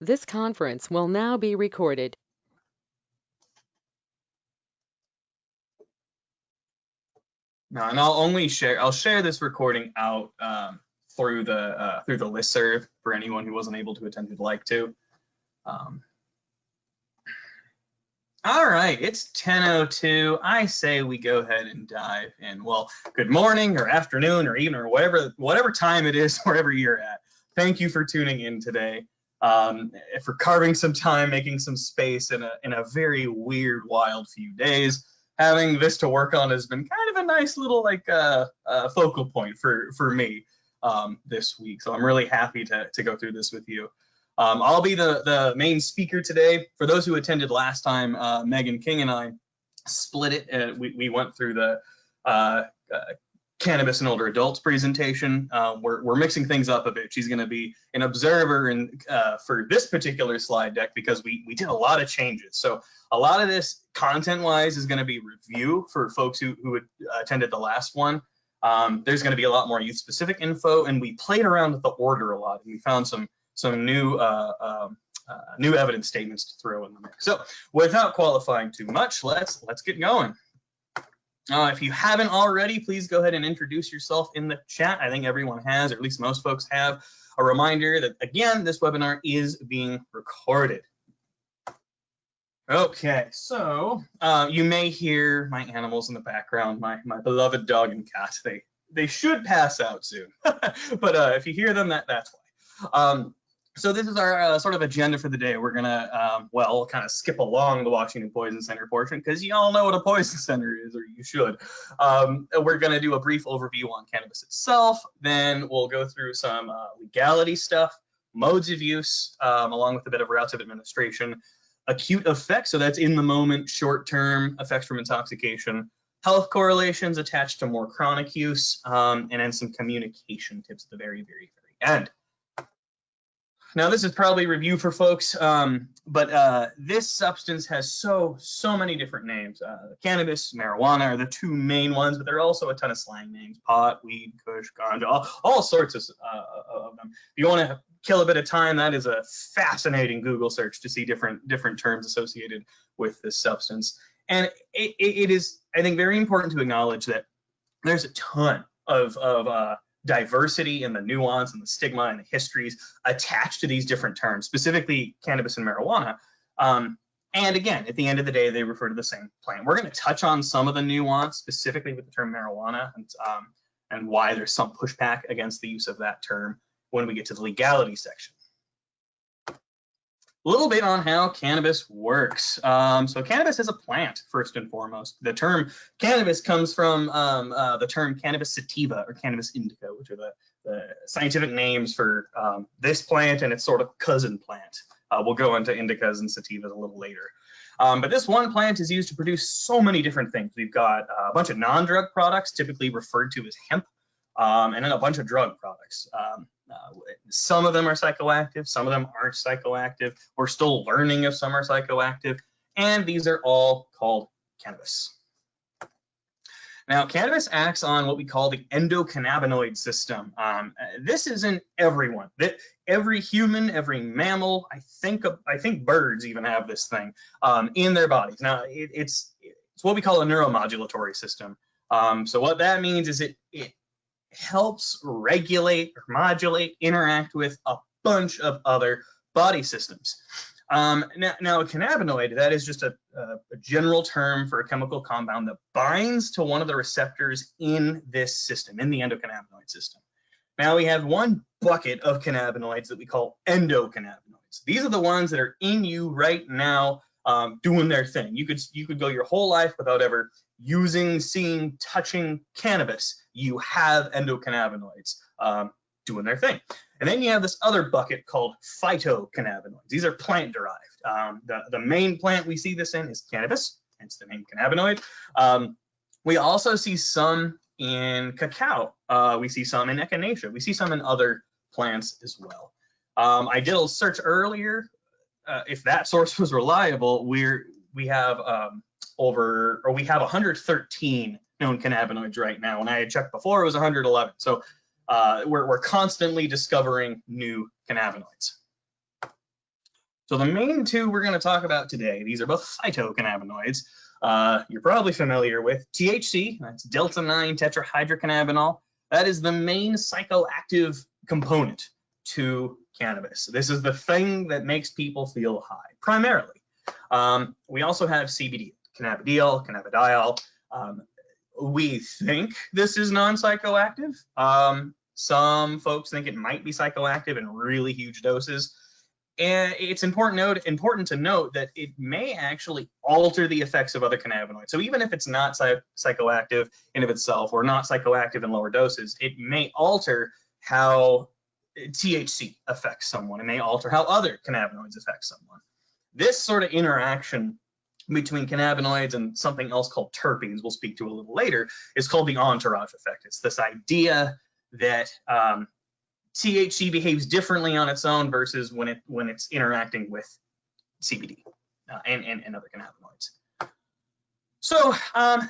This conference will now be recorded. No, and I'll share this recording out through the listserv for anyone who wasn't able to attend who'd like to. All right, it's 10:02. I say we go ahead and dive in. Well, good morning or afternoon or evening or whatever time it is wherever you're at. Thank you for tuning in today. For carving some time, making some space in a very weird, wild few days. Having this to work on has been kind of a nice little focal point for me this week. So I'm really happy to go through this with you. I'll be the main speaker today. For those who attended last time, Megan King and I split it. We went through the cannabis and older adults presentation. We're mixing things up a bit. She's going to be an observer for this particular slide deck because we did a lot of changes. So a lot of this content-wise is going to be review for folks who attended the last one. There's going to be a lot more youth-specific info, and we played around with the order a lot. And we found some new evidence statements to throw in the mix. So without qualifying too much, let's get going. If you haven't already, please go ahead and introduce yourself in the chat. I think everyone has, or at least most folks have. A reminder that, again, this webinar is being recorded. Okay, so you may hear my animals in the background, my beloved dog and cat. They should pass out soon, but if you hear them, that's why. So this is our sort of agenda for the day. We're gonna, kind of skip along the Washington Poison Center portion because you all know what a poison center is, or you should. We're gonna do a brief overview on cannabis itself. Then we'll go through some legality stuff, modes of use, along with a bit of routes of administration, acute effects, so that's in the moment, short-term effects from intoxication, health correlations attached to more chronic use, and then some communication tips at the very, very, very end. Now, this is probably review for folks, but this substance has so many different names. Cannabis, marijuana are the two main ones, but there are also a ton of slang names: pot, weed, kush, ganja, all sorts of them. If you want to kill a bit of time, that is a fascinating Google search to see different terms associated with this substance. And it is, I think, very important to acknowledge that there's a ton of diversity and the nuance and the stigma and the histories attached to these different terms, specifically cannabis and marijuana. And again, at the end of the day, they refer to the same plant. We're going to touch on some of the nuance, specifically with the term marijuana, and why there's some pushback against the use of that term when we get to the legality section. A little bit on how cannabis works. So cannabis is a plant, first and foremost. The term cannabis comes from the term cannabis sativa or cannabis indica, which are the scientific names for this plant and its sort of cousin plant. We'll go into indicas and sativas a little later. But this one plant is used to produce so many different things. We've got a bunch of non-drug products, typically referred to as hemp, and then a bunch of drug products. Some of them are psychoactive, some of them aren't psychoactive. We're still learning if some are psychoactive, and these are all called cannabis. Now, cannabis acts on what we call the endocannabinoid system. This isn't everyone. Every human, every mammal, I think birds even have this thing in their bodies. Now, it's what we call a neuromodulatory system. So what that means is it helps regulate or modulate, interact with a bunch of other body systems. Now a cannabinoid, that is just a general term for a chemical compound that binds to one of the receptors in this system, in the endocannabinoid system. Now we have one bucket of cannabinoids that we call endocannabinoids. These are the ones that are in you right now, doing their thing. You could go your whole life without ever using, seeing, touching cannabis. You have endocannabinoids doing their thing. And then you have this other bucket called phytocannabinoids. These are plant derived. The main plant we see this in is cannabis, hence the name cannabinoid. We also see some in cacao. We see some in echinacea. We see some in other plants as well. I did a search earlier. If that source was reliable, we have 113 known cannabinoids right now. When I had checked before, it was 111. So we're constantly discovering new cannabinoids. So the main two we're going to talk about today, these are both phytocannabinoids. You're probably familiar with THC, that's delta-9 tetrahydrocannabinol. That is the main psychoactive component to cannabis. This is the thing that makes people feel high, primarily. We also have CBD, cannabidiol, cannabidiol. We think this is non-psychoactive. Some folks think it might be psychoactive in really huge doses. And it's important to note that it may actually alter the effects of other cannabinoids. So even if it's not psychoactive in of itself or not psychoactive in lower doses, it may alter how THC affects someone. It may alter how other cannabinoids affect someone. This sort of interaction between cannabinoids and something else called terpenes, we'll speak to a little later, is called the entourage effect. It's this idea that THC behaves differently on its own versus when it's interacting with CBD and other cannabinoids. So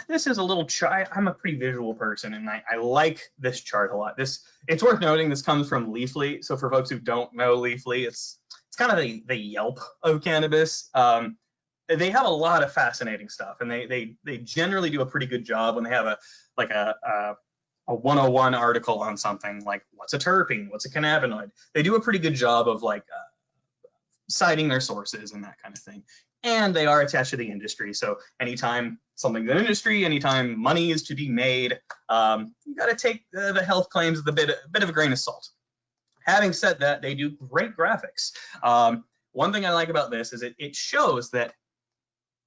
this is a little chart. I'm a pretty visual person, and I like this chart a lot. It's worth noting this comes from Leafly. So for folks who don't know Leafly, it's kind of the Yelp of cannabis. They have a lot of fascinating stuff, and they generally do a pretty good job when they have a 101 article on something like what's a terpene, what's a cannabinoid. They do a pretty good job of citing their sources and that kind of thing. And they are attached to the industry. So anytime something's an industry, anytime money is to be made, you got to take the health claims with a bit of a grain of salt. Having said that, they do great graphics. One thing I like about this is it shows that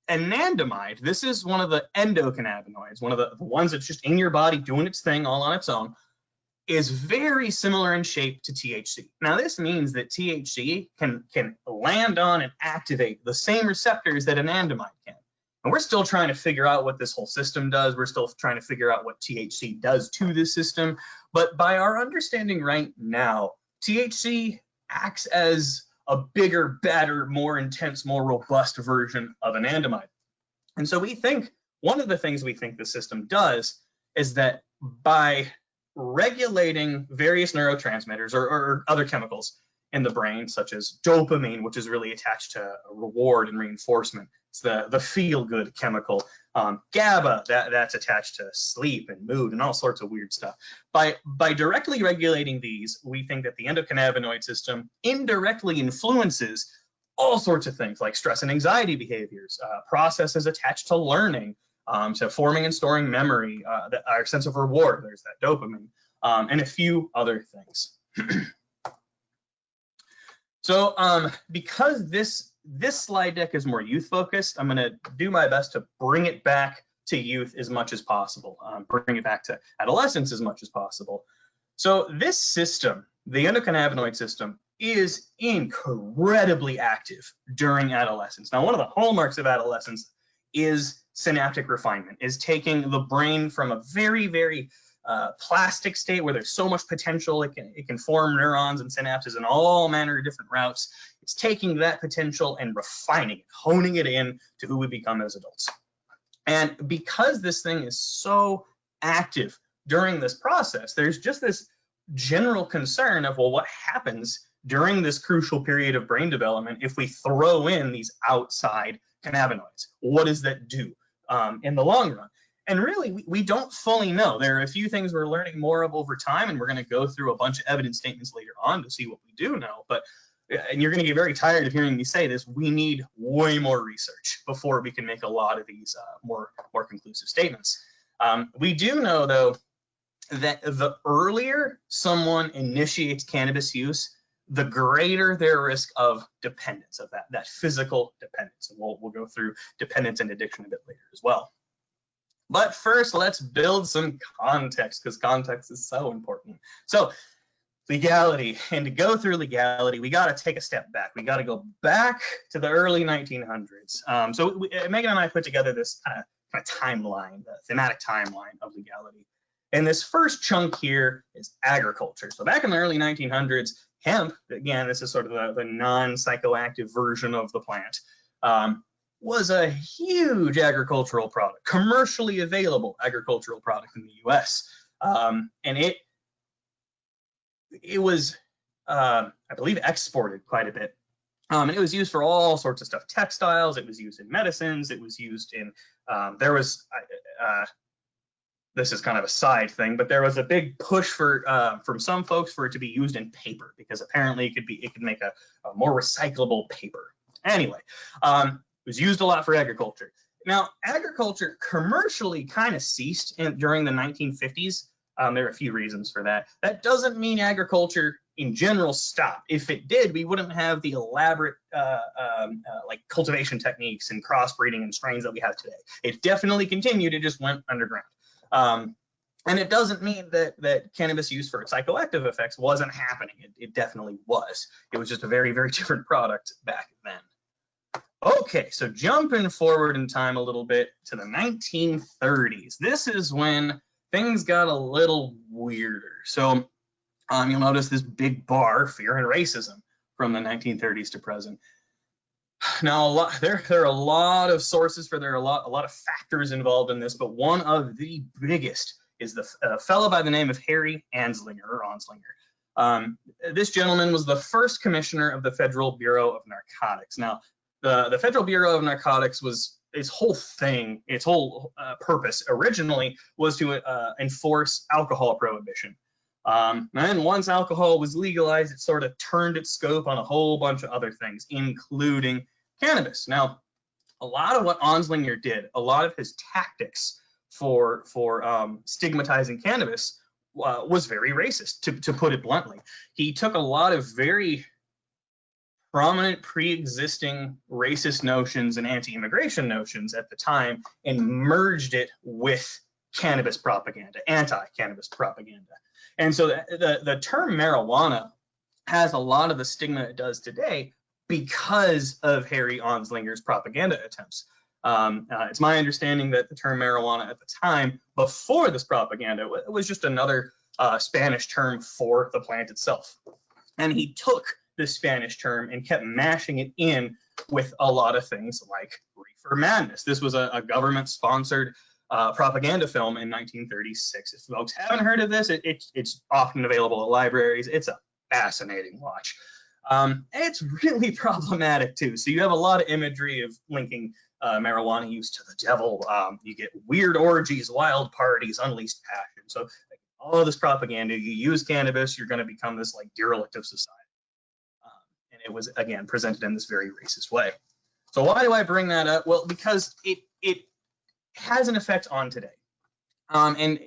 anandamide, this is one of the endocannabinoids, one of the ones that's just in your body doing its thing all on its own, is very similar in shape to THC. Now this means that THC can land on and activate the same receptors that anandamide can. And we're still trying to figure out what this whole system does. We're still trying to figure out what THC does to this system. But by our understanding right now, THC acts as a bigger, better, more intense, more robust version of anandamide. And so we think, one of the things we think the system does is that by regulating various neurotransmitters or other chemicals in the brain, such as dopamine, which is really attached to reward and reinforcement. It's the feel-good chemical. GABA, that's attached to sleep and mood and all sorts of weird stuff. By directly regulating these, we think that the endocannabinoid system indirectly influences all sorts of things like stress and anxiety behaviors, processes attached to learning, to forming and storing memory, our sense of reward, there's that dopamine, and a few other things. So because this slide deck is more youth focused, I'm going to do my best to bring it back to youth as much as possible, bring it back to adolescence as much as possible. So this system, the endocannabinoid system, is incredibly active during adolescence. Now, one of the hallmarks of adolescence is synaptic refinement, is taking the brain from a very, very plastic state where there's so much potential, it can form neurons and synapses in all manner of different routes. It's taking that potential and refining it, honing it in to who we become as adults. And because this thing is so active during this process, there's just this general concern of, well, what happens during this crucial period of brain development if we throw in these outside cannabinoids? What does that do in the long run? And really, we don't fully know. There are a few things we're learning more of over time, and we're going to go through a bunch of evidence statements later on to see what we do know. But, and you're going to get very tired of hearing me say this, we need way more research before we can make a lot of these more conclusive statements. We do know, though, that the earlier someone initiates cannabis use, the greater their risk of dependence, of that physical dependence. And we'll go through dependence and addiction a bit later as well. But first, let's build some context, because context is so important. So legality, and to go through legality, we got to take a step back. We got to go back to the early 1900s. So Megan and I put together this kind of timeline, the thematic timeline of legality. And this first chunk here is agriculture. So back in the early 1900s, hemp, again, this is sort of the non-psychoactive version of the plant, was a huge agricultural product, commercially available agricultural product in the US. And it was, I believe, exported quite a bit And it was used for all sorts of stuff, textiles, it was used in medicines, it was used in, there was, this is kind of a side thing, but there was a big push for from some folks for it to be used in paper, because apparently it could make a more recyclable paper. Anyway, it was used a lot for agriculture. Now, agriculture commercially kind of ceased during the 1950s. There are a few reasons for that. That doesn't mean agriculture in general stopped. If it did, we wouldn't have the elaborate like cultivation techniques and crossbreeding and strains that we have today. It definitely continued. It just went underground. And it doesn't mean that cannabis use for its psychoactive effects wasn't happening. It definitely was. It was just a very, very different product back then. Okay, so jumping forward in time a little bit to the 1930s. This is when things got a little weirder. So you'll notice this big bar, fear and racism, from the 1930s to present. Now, there are a lot of sources for there, a lot of factors involved in this, but one of the biggest is the fellow by the name of Harry Anslinger. This gentleman was the first commissioner of the Federal Bureau of Narcotics. Now, the Federal Bureau of Narcotics was its whole thing, its whole purpose originally was to enforce alcohol prohibition. And then once alcohol was legalized, it sort of turned its scope on a whole bunch of other things, including cannabis. Now, a lot of what Anslinger did, a lot of his tactics for stigmatizing cannabis was very racist, to put it bluntly. He took a lot of very prominent pre-existing racist notions and anti-immigration notions at the time and merged it with cannabis propaganda, anti-cannabis propaganda. And so the term marijuana has a lot of the stigma it does today because of Harry Anslinger's propaganda attempts. It's my understanding that the term marijuana at the time, before this propaganda, was just another Spanish term for the plant itself. And he took this Spanish term and kept mashing it in with a lot of things like Reefer Madness. This was a government-sponsored propaganda film in 1936. If folks haven't heard of this, it's often available at libraries. It's a fascinating watch. It's really problematic too. So you have a lot of imagery of linking marijuana use to the devil. You get weird orgies, wild parties, unleashed passion. So all of this propaganda, you use cannabis, you're going to become this like derelict of society. And it was, again, presented in this very racist way. So why do I bring that up? Well, because it has an effect on today. And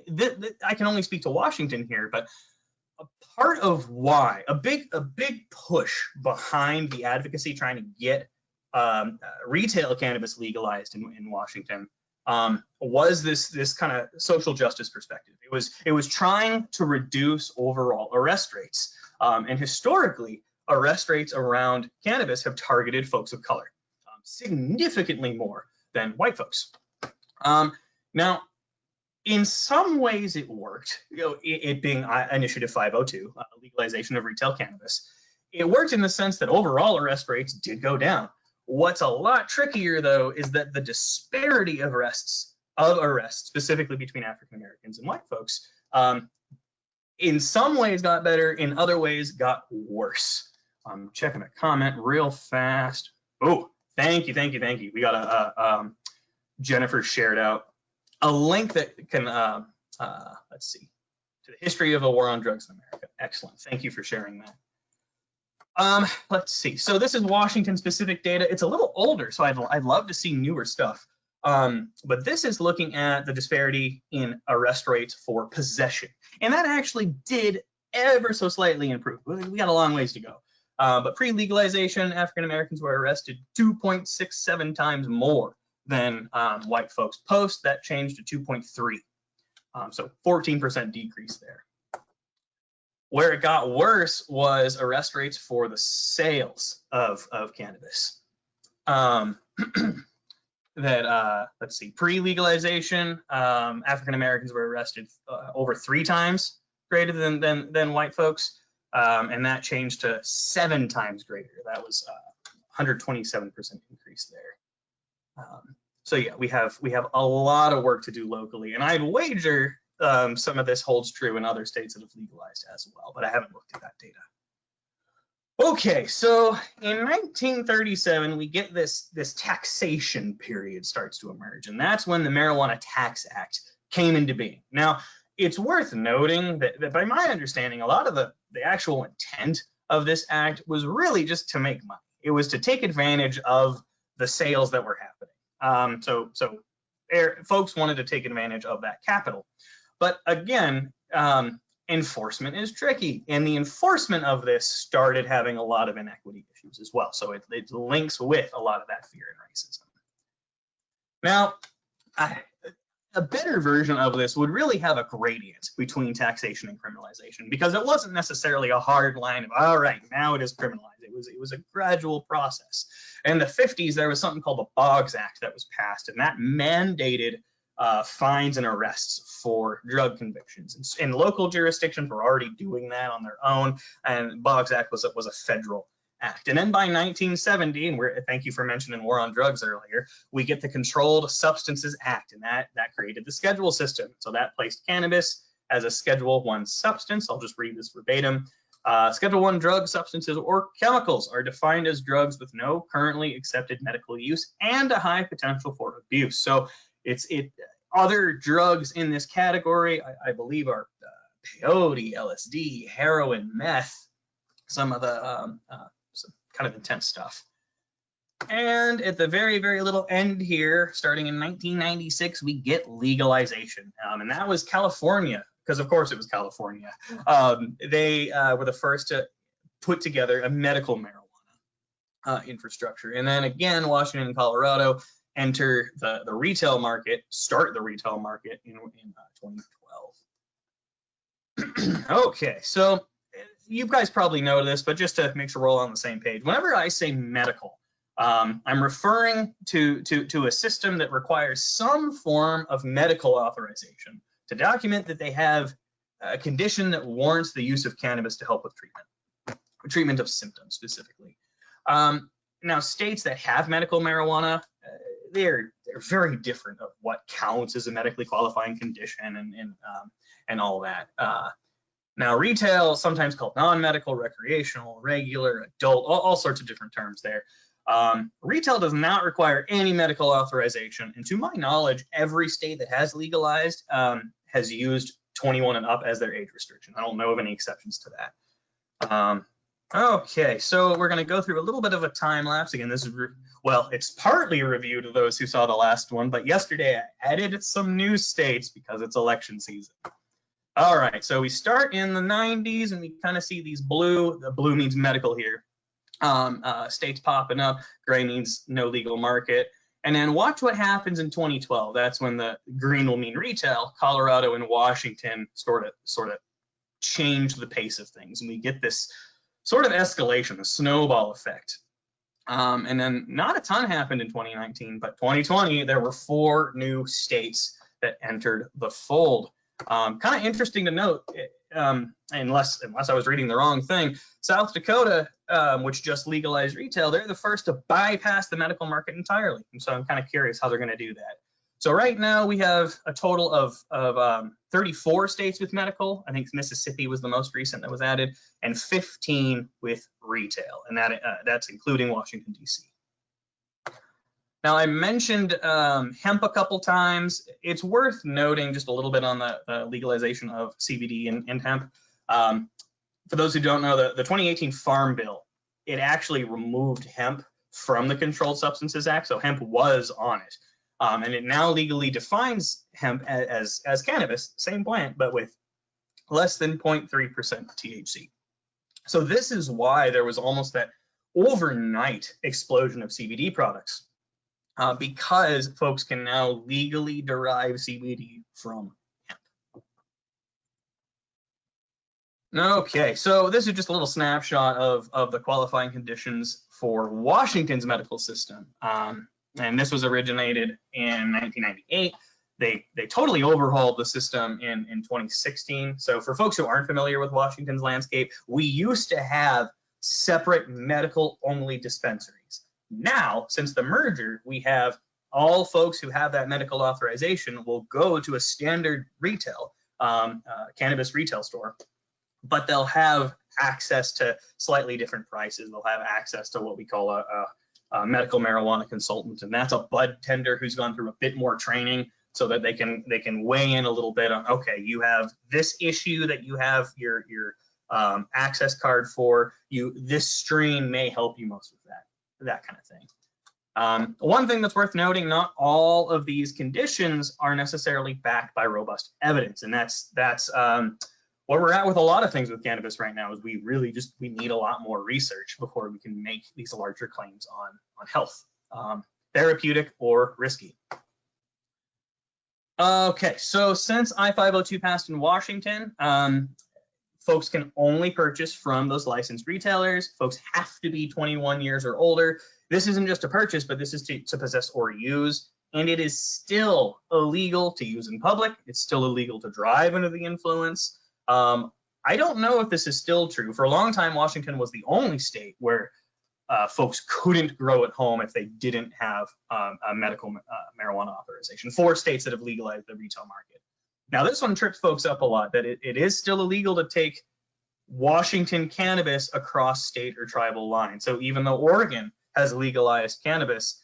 I can only speak to Washington here, but a part of why, a big push behind the advocacy trying to get retail cannabis legalized in Washington was this kind of social justice perspective. It was trying to reduce overall arrest rates. And historically, arrest rates around cannabis have targeted folks of color significantly more than white folks. Now, in some ways it worked, it being Initiative 502, legalization of retail cannabis. It worked in the sense that overall arrest rates did go down. What's a lot trickier, though, is that the disparity of arrests, specifically between African Americans and white folks, in some ways got better, in other ways got worse. I'm checking a comment real fast. Oh, thank you. We got a Jennifer shared out a link that can, let's see, to the history of the war on drugs in America. Excellent. Thank you for sharing that. Let's see. So this is Washington specific data. It's a little older, so I'd love to see newer stuff. But this is looking at the disparity in arrest rates for possession. And that actually did ever so slightly improve. We got a long ways to go. But pre-legalization, African Americans were arrested 2.67 times more than white folks. Post, that changed to 2.3. So 14% decrease there. Where it got worse was arrest rates for the sales of cannabis. Let's see, pre-legalization, African Americans were arrested over 3 times greater than white folks. And that changed to 7 times greater. That was 127% increase there. So yeah, we have a lot of work to do locally, and I'd wager some of this holds true in other states that have legalized as well, but I haven't looked at that data. Okay, so in 1937, we get this taxation period starts to emerge, and that's when the Marijuana Tax Act came into being. Now, it's worth noting that by my understanding, a lot of the actual intent of this act was really just to make money. It was to take advantage of the sales that were happening. Folks wanted to take advantage of that capital. But again, enforcement is tricky, and the enforcement of this started having a lot of inequity issues as well. So it links with a lot of that fear and racism. Now, a better version of this would really have a gradient between taxation and criminalization, because it wasn't necessarily a hard line of, all right, now it is criminalized. It was a gradual process. In the 50s, there was something called the Boggs Act that was passed, and that mandated fines and arrests for drug convictions. And local jurisdictions were already doing that on their own, and Boggs Act was a federal act. And then by 1970, and thank you for mentioning war on drugs earlier, we get the Controlled Substances Act, and that created the schedule system. So that placed cannabis as a Schedule 1 substance. I'll just read this verbatim. Schedule 1 drug substances or chemicals are defined as drugs with no currently accepted medical use and a high potential for abuse. So other drugs in this category, I believe, are peyote, LSD, heroin, meth, some of the some kind of intense stuff. And at the very, very little end here, starting in 1996, we get legalization. And that was California, because of course it was California. They were the first to put together a medical marijuana infrastructure. And then again, Washington and Colorado enter the retail market, start the retail market in 2012. Okay, so you guys probably know this, but just to make sure we're all on the same page, whenever I say medical, I'm referring to a system that requires some form of medical authorization to document that they have a condition that warrants the use of cannabis to help with treatment of symptoms specifically. Now, states that have medical marijuana, they're very different of what counts as a medically qualifying condition and all that. Now, retail, sometimes called non-medical, recreational, regular, adult, all sorts of different terms there. Retail does not require any medical authorization, and to my knowledge, every state that has legalized has used 21 and up as their age restriction. I don't know of any exceptions to that. Okay, so we're going to go through a little bit of a time lapse. Again, this is, well, it's partly a review to those who saw the last one, but yesterday I added some new states because it's election season. All right, so we start in the 90s and we kind of see these blue. The blue means medical here. States popping up. Gray means no legal market. And then watch what happens in 2012. That's when the green will mean retail. Colorado and Washington sort of change the pace of things, and we get this sort of escalation, the snowball effect. And then not a ton happened in 2019, but 2020, there were 4 new states that entered the fold. Kind of interesting to note, unless I was reading the wrong thing, South Dakota, which just legalized retail, they're the first to bypass the medical market entirely. And so I'm kind of curious how they're going to do that. So right now we have a total of 34 states with medical. I think Mississippi was the most recent that was added, and 15 with retail, and that's including Washington, D.C. Now, I mentioned hemp a couple times. It's worth noting just a little bit on the legalization of CBD and hemp. For those who don't know, the 2018 Farm Bill, it actually removed hemp from the Controlled Substances Act, so hemp was on it. And it now legally defines hemp as cannabis, same plant, but with less than 0.3% THC. So this is why there was almost that overnight explosion of CBD products, because folks can now legally derive CBD from hemp. Okay, so this is just a little snapshot of the qualifying conditions for Washington's medical system. And this was originated in 1998. They totally overhauled the system in 2016. So for folks who aren't familiar with Washington's landscape, we used to have separate medical-only dispensaries. Now, since the merger, we have all folks who have that medical authorization will go to a standard retail, cannabis retail store, but they'll have access to slightly different prices. They'll have access to what we call a medical marijuana consultant, and that's a bud tender who's gone through a bit more training so that they can weigh in a little bit on, okay, you have this issue that you have your access card for, this strain may help you most with that kind of thing. One thing that's worth noting, not all of these conditions are necessarily backed by robust evidence, and that's where we're at with a lot of things with cannabis right now. Is we need a lot more research before we can make these larger claims on health, therapeutic or risky. Okay, so since I-502 passed in Washington, folks can only purchase from those licensed retailers. Folks have to be 21 years or older. This isn't just to purchase, but this is to possess or use. And it is still illegal to use in public. It's still illegal to drive under the influence. I don't know if this is still true. For a long time, Washington was the only state where folks couldn't grow at home if they didn't have a medical marijuana authorization. 4 states that have legalized the retail market. Now, this one trips folks up a lot, that it is still illegal to take Washington cannabis across state or tribal lines. So even though Oregon has legalized cannabis,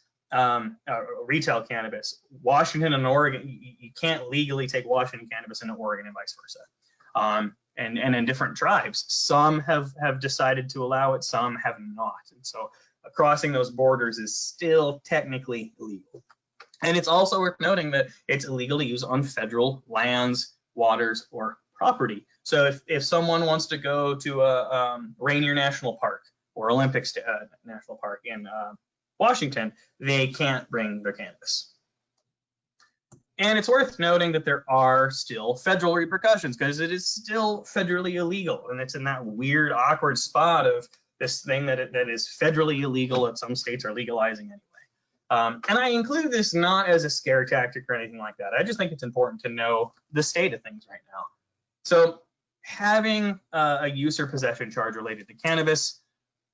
retail cannabis, Washington and Oregon, you can't legally take Washington cannabis into Oregon and vice versa. And in different tribes, some have decided to allow it, some have not. And so crossing those borders is still technically illegal. And it's also worth noting that it's illegal to use on federal lands, waters, or property. So if someone wants to go to a Rainier National Park or Olympic National Park in Washington, they can't bring their cannabis. And it's worth noting that there are still federal repercussions because it is still federally illegal. And it's in that weird, awkward spot of this thing that is federally illegal that some states are legalizing anyway. And I include this not as a scare tactic or anything like that. I just think it's important to know the state of things right now. So having a use or possession charge related to cannabis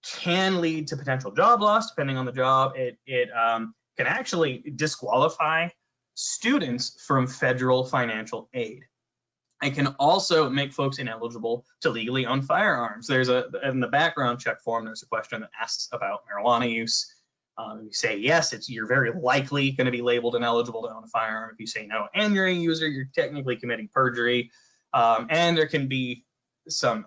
can lead to potential job loss. Depending on the job, it can actually disqualify students from federal financial aid. It can also make folks ineligible to legally own firearms. There's in the background check form, there's a question that asks about marijuana use. If you say yes, you're very likely going to be labeled ineligible to own a firearm. If you say no and you're a user, you're technically committing perjury. And there can be some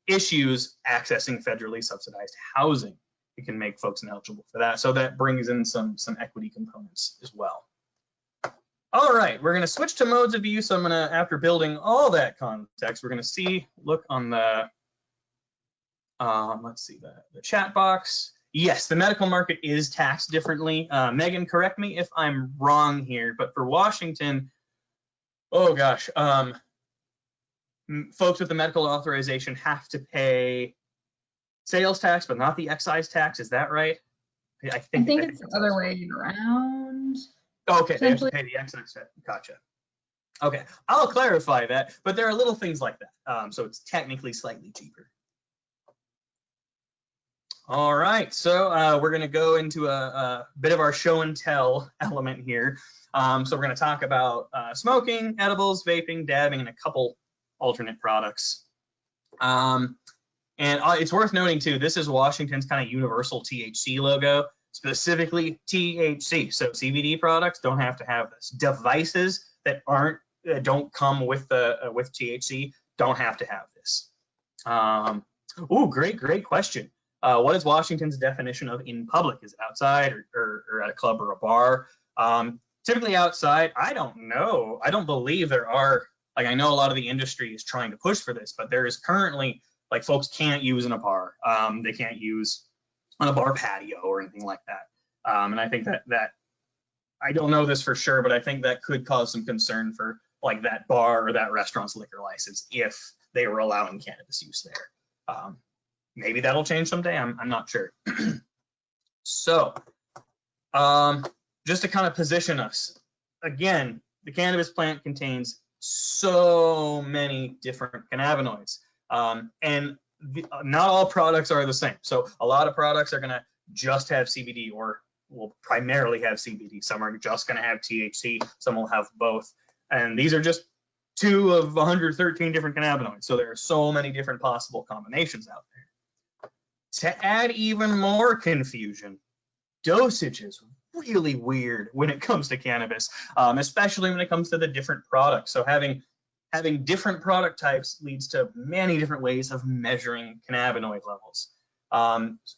issues accessing federally subsidized housing. It can make folks ineligible for that. So that brings in some equity components as well. All right, we're going to switch to modes of use. I'm going to, after building all that context, we're going to look on the, let's see, the chat box. Yes, the medical market is taxed differently. Megan, correct me if I'm wrong here, but for Washington, oh gosh, folks with the medical authorization have to pay sales tax, but not the excise tax. Is that right? I think it's the other way around. Okay, they have to pay the excise tax. Gotcha. Okay, I'll clarify that, but there are little things like that. So it's technically slightly cheaper. All right, so we're going to go into a bit of our show and tell element here. So we're going to talk about smoking, edibles, vaping, dabbing, and a couple alternate products. And it's worth noting too, this is Washington's kind of universal THC logo, specifically THC. So CBD products don't have to have this. Devices that don't come with THC don't have to have this. Oh, great question. What is Washington's definition of in public? Is it outside or at a club or a bar? Typically outside. I don't know. I don't believe there are, like, I know a lot of the industry is trying to push for this, but there is currently, like, folks can't use in a bar. They can't use on a bar patio or anything like that. And I think that I don't know this for sure, but I think that could cause some concern for like that bar or that restaurant's liquor license if they were allowing cannabis use there. Maybe that'll change someday. I'm not sure. So just to kind of position us, again, the cannabis plant contains so many different cannabinoids. And not all products are the same. So a lot of products are going to just have CBD or will primarily have CBD. Some are just going to have THC. Some will have both. And these are just 2 of 113 different cannabinoids. So there are so many different possible combinations out there. To add even more confusion, dosage is really weird when it comes to cannabis, especially when it comes to the different products. So having different product types leads to many different ways of measuring cannabinoid levels.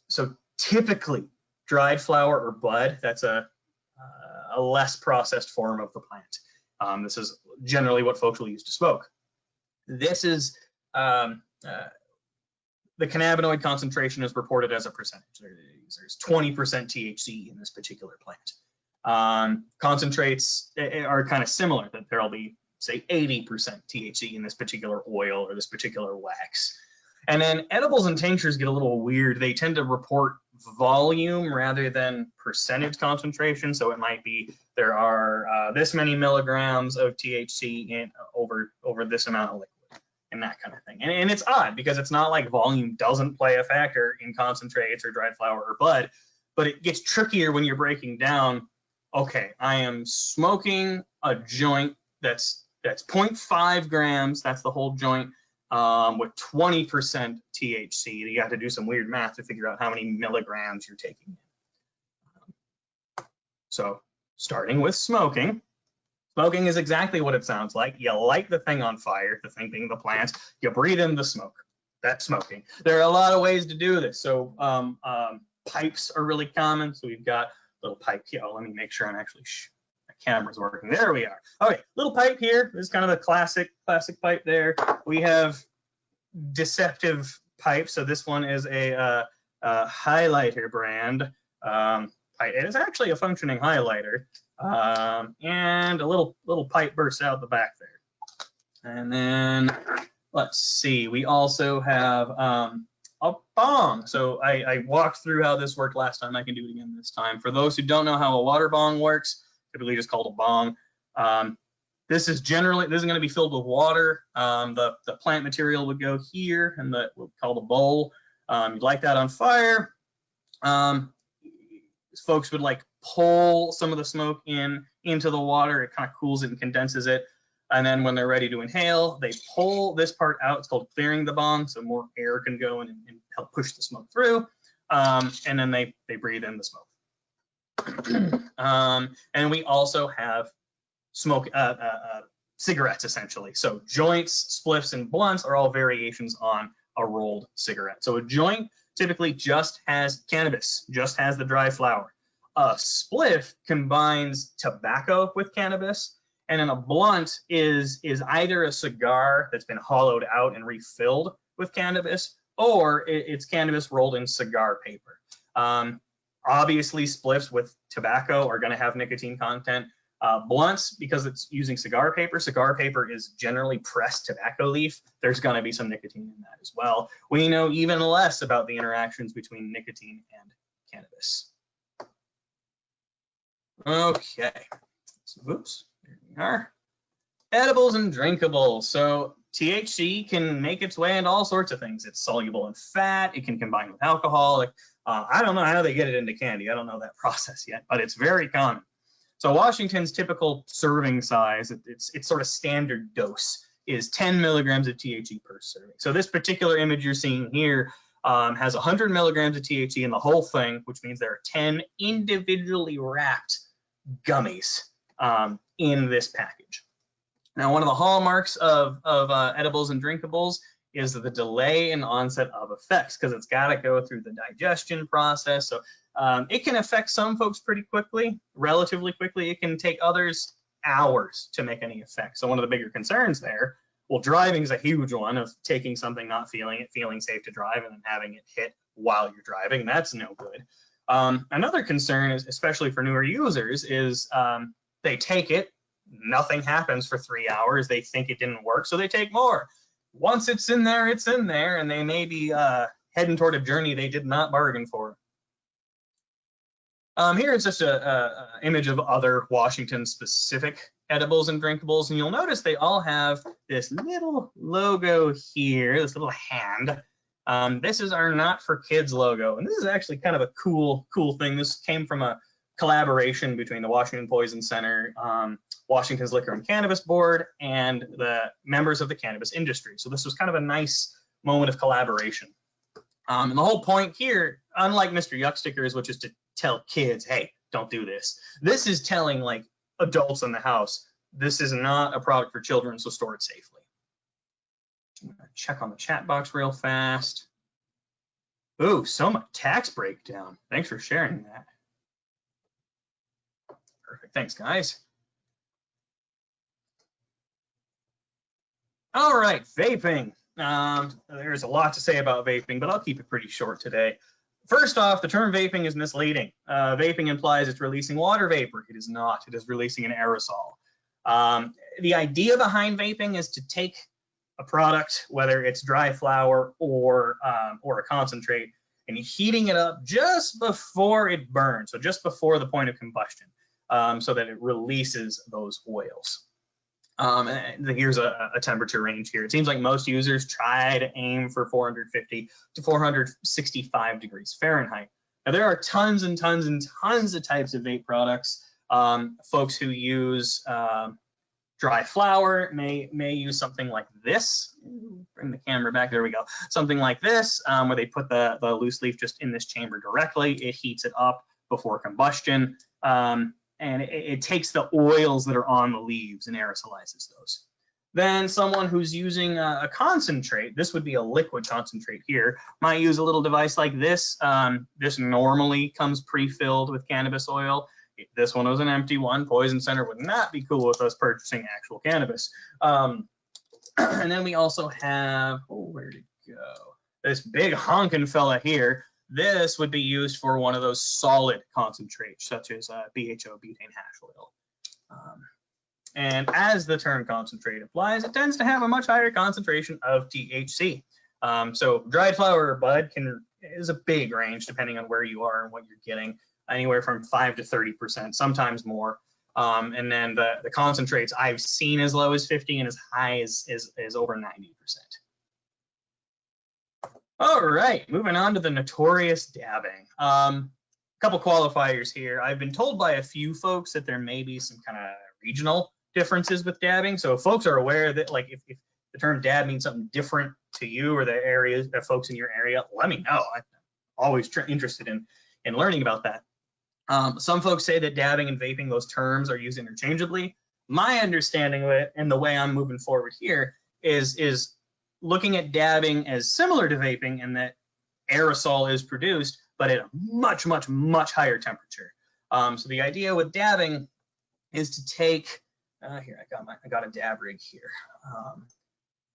So typically, dried flower or bud, that's a less processed form of the plant. This is generally what folks will use to smoke. This is the cannabinoid concentration is reported as a percentage. There's 20% THC in this particular plant. Concentrates are kind of similar, that there'll be, say, 80% THC in this particular oil or this particular wax. And then edibles and tinctures get a little weird. They tend to report volume rather than percentage concentration. So it might be there are this many milligrams of THC in over this amount of liquid and that kind of thing. And it's odd because it's not like volume doesn't play a factor in concentrates or dried flower or bud, but it gets trickier when you're breaking down, okay, I am smoking a joint that's 0.5 grams, that's the whole joint, with 20% THC. You have to do some weird math to figure out how many milligrams you're taking. So starting with smoking. Smoking is exactly what it sounds like. You light the thing on fire, the thing being the plant, you breathe in the smoke. That's smoking. There are a lot of ways to do this. So pipes are really common. So we've got little pipe here. Let me make sure I'm actually the camera's working. There we are. Okay, little pipe here. This is kind of a classic pipe there. We have deceptive pipes. So this one is a highlighter brand. It is actually a functioning highlighter. And a little pipe bursts out the back there. And then let's see, we also have a bong. So I walked through how this worked last time. I can do it again this time. For those who don't know how a water bong works, typically just called a bong. This is going to be filled with water. The plant material would go here, and we'll call the bowl. You'd light that on fire. Folks would like pull some of the smoke into the water. It kind of cools it and condenses it. And then when they're ready to inhale, they pull this part out. It's called clearing the bong, so more air can go in and help push the smoke through. And then they breathe in the smoke. And we also have cigarettes, essentially. So joints, spliffs, and blunts are all variations on a rolled cigarette. So a joint typically just has cannabis, just has the dry flower. A spliff combines tobacco with cannabis, and then a blunt is either a cigar that's been hollowed out and refilled with cannabis, or it's cannabis rolled in cigar paper. Obviously, spliffs with tobacco are going to have nicotine content. Blunts, because it's using cigar paper is generally pressed tobacco leaf. There's going to be some nicotine in that as well. We know even less about the interactions between nicotine and cannabis. Okay, so, oops, there we are. Edibles and drinkables. So THC can make its way into all sorts of things. It's soluble in fat. It can combine with alcohol. I don't know how they get it into candy. I don't know that process yet, but it's very common. So Washington's typical serving size, it's sort of standard dose, is 10 milligrams of THC per serving. So this particular image you're seeing here has 100 milligrams of THC in the whole thing, which means there are 10 individually wrapped gummies in this package. Now, one of the hallmarks of edibles and drinkables is the delay in onset of effects, because it's got to go through the digestion process. So it can affect some folks pretty quickly, relatively quickly. It can take others hours to make any effect. So one of the bigger concerns there, well, driving is a huge one, of taking something, not feeling it, feeling safe to drive, and then having it hit while you're driving. That's no good. Another concern is, especially for newer users, is they take it, nothing happens for 3 hours. They think it didn't work, so they take more. Once it's in there, and they may be heading toward a journey they did not bargain for. Here is just a image of other Washington-specific edibles and drinkables, and you'll notice they all have this little logo here, this little hand. This is our Not for Kids logo, and this is actually kind of a cool thing. This came from a collaboration between the Washington Poison Center, Washington's Liquor and Cannabis Board, and the members of the cannabis industry. So this was kind of a nice moment of collaboration. And the whole point here, unlike Mr. Yuck Stickers, which is to tell kids, hey, don't do this. This is telling like adults in the house, this is not a product for children, so store it safely. I'm gonna check on the chat box real fast. Ooh, Soma tax breakdown. Thanks for sharing that. Perfect, thanks guys. All right, vaping. There's a lot to say about vaping, but I'll keep it pretty short today. First off, the term vaping is misleading. Vaping implies it's releasing water vapor. It is not. It is releasing an aerosol. The idea behind vaping is to take a product, whether it's dry flower or a concentrate, and heating it up just before it burns, so just before the point of combustion, so that it releases those oils. And here's a temperature range here. It seems like most users try to aim for 450 to 465 degrees Fahrenheit. Now there are tons and tons and tons of types of vape products. Folks who use dry flower may use something like this. Bring the camera back, there we go. Something like this, where they put the loose leaf just in this chamber directly. It heats it up before combustion. And it takes the oils that are on the leaves and aerosolizes those. Then someone who's using a concentrate, this would be a liquid concentrate here, might use a little device like this. This normally comes pre-filled with cannabis oil. If this one was an empty one, Poison Center would not be cool with us purchasing actual cannabis. And then we also have, oh, where'd it go? This big honkin' fella here. This would be used for one of those solid concentrates, such as BHO, butane hash oil. And as the term concentrate applies, it tends to have a much higher concentration of THC. So dried flower or bud is a big range depending on where you are and what you're getting, anywhere from 5 to 30%, sometimes more. And then the concentrates I've seen as low as 50 and as high as over 90%. All right, moving on to the notorious dabbing. A couple qualifiers here. I've been told by a few folks that there may be some kind of regional differences with dabbing. So if folks are aware that, like, if the term dab means something different to you or the areas, the folks in your area, let me know. I'm always interested in learning about that. Some folks say that dabbing and vaping, those terms are used interchangeably. My understanding of it and the way I'm moving forward here is looking at dabbing as similar to vaping in that aerosol is produced, but at a much, much, much higher temperature. So the idea with dabbing is to take, here, I got a dab rig here,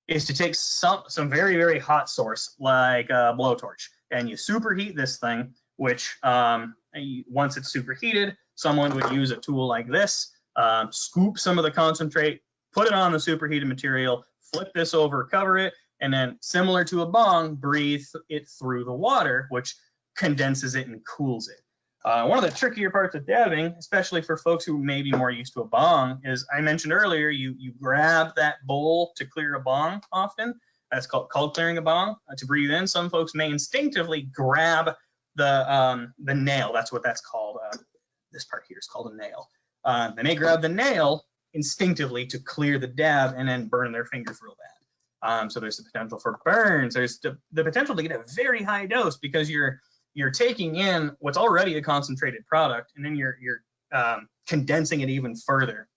is to take some very, very hot source like a blowtorch, and you superheat this thing, which once it's superheated, someone would use a tool like this, scoop some of the concentrate, put it on the superheated material, flip this over, cover it, and then similar to a bong, breathe it through the water, which condenses it and cools it. One of the trickier parts of dabbing, especially for folks who may be more used to a bong, is I mentioned earlier, you grab that bowl to clear a bong often. That's called clearing a bong. To breathe in, some folks may instinctively grab the nail. That's what that's called. This part here is called a nail. They may grab the nail instinctively to clear the dab and then burn their fingers real bad. So there's the potential for burns. There's the potential to get a very high dose because you're taking in what's already a concentrated product, and then you're condensing it even further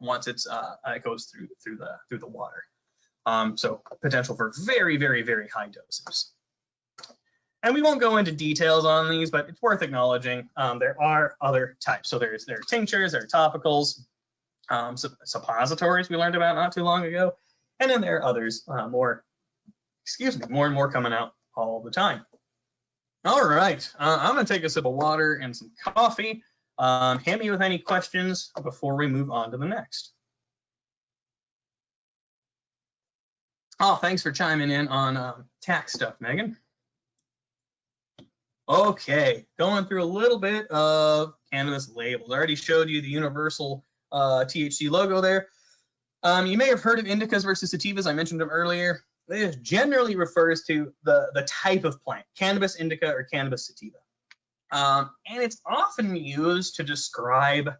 once it goes through the water. So potential for very, very, very high doses. And we won't go into details on these, but it's worth acknowledging there are other types. So there are tinctures, there are topicals, suppositories we learned about not too long ago, and then there are others more and more coming out all the time. All right, I'm gonna take a sip of water and some coffee. Hit me with any questions before we move on to the next. Oh, thanks for chiming in on tax stuff, Megan. Okay, going through a little bit of cannabis labels. I already showed you the universal THC logo there. You may have heard of indicas versus sativas. I mentioned them earlier. This generally refers to the type of plant, cannabis indica or cannabis sativa. And it's often used to describe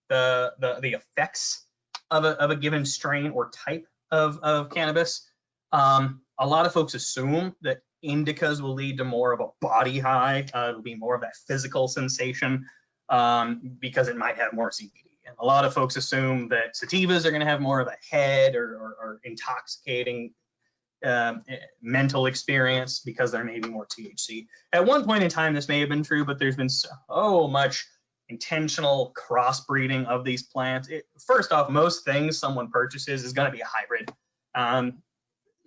the effects of a given strain or type of cannabis. A lot of folks assume that indicas will lead to more of a body high. It'll be more of that physical sensation because it might have more CBD. And a lot of folks assume that sativas are going to have more of a head or intoxicating mental experience because there may be more THC. At one point in time, this may have been true, but there's been so much intentional crossbreeding of these plants. First off, most things someone purchases is going to be a hybrid.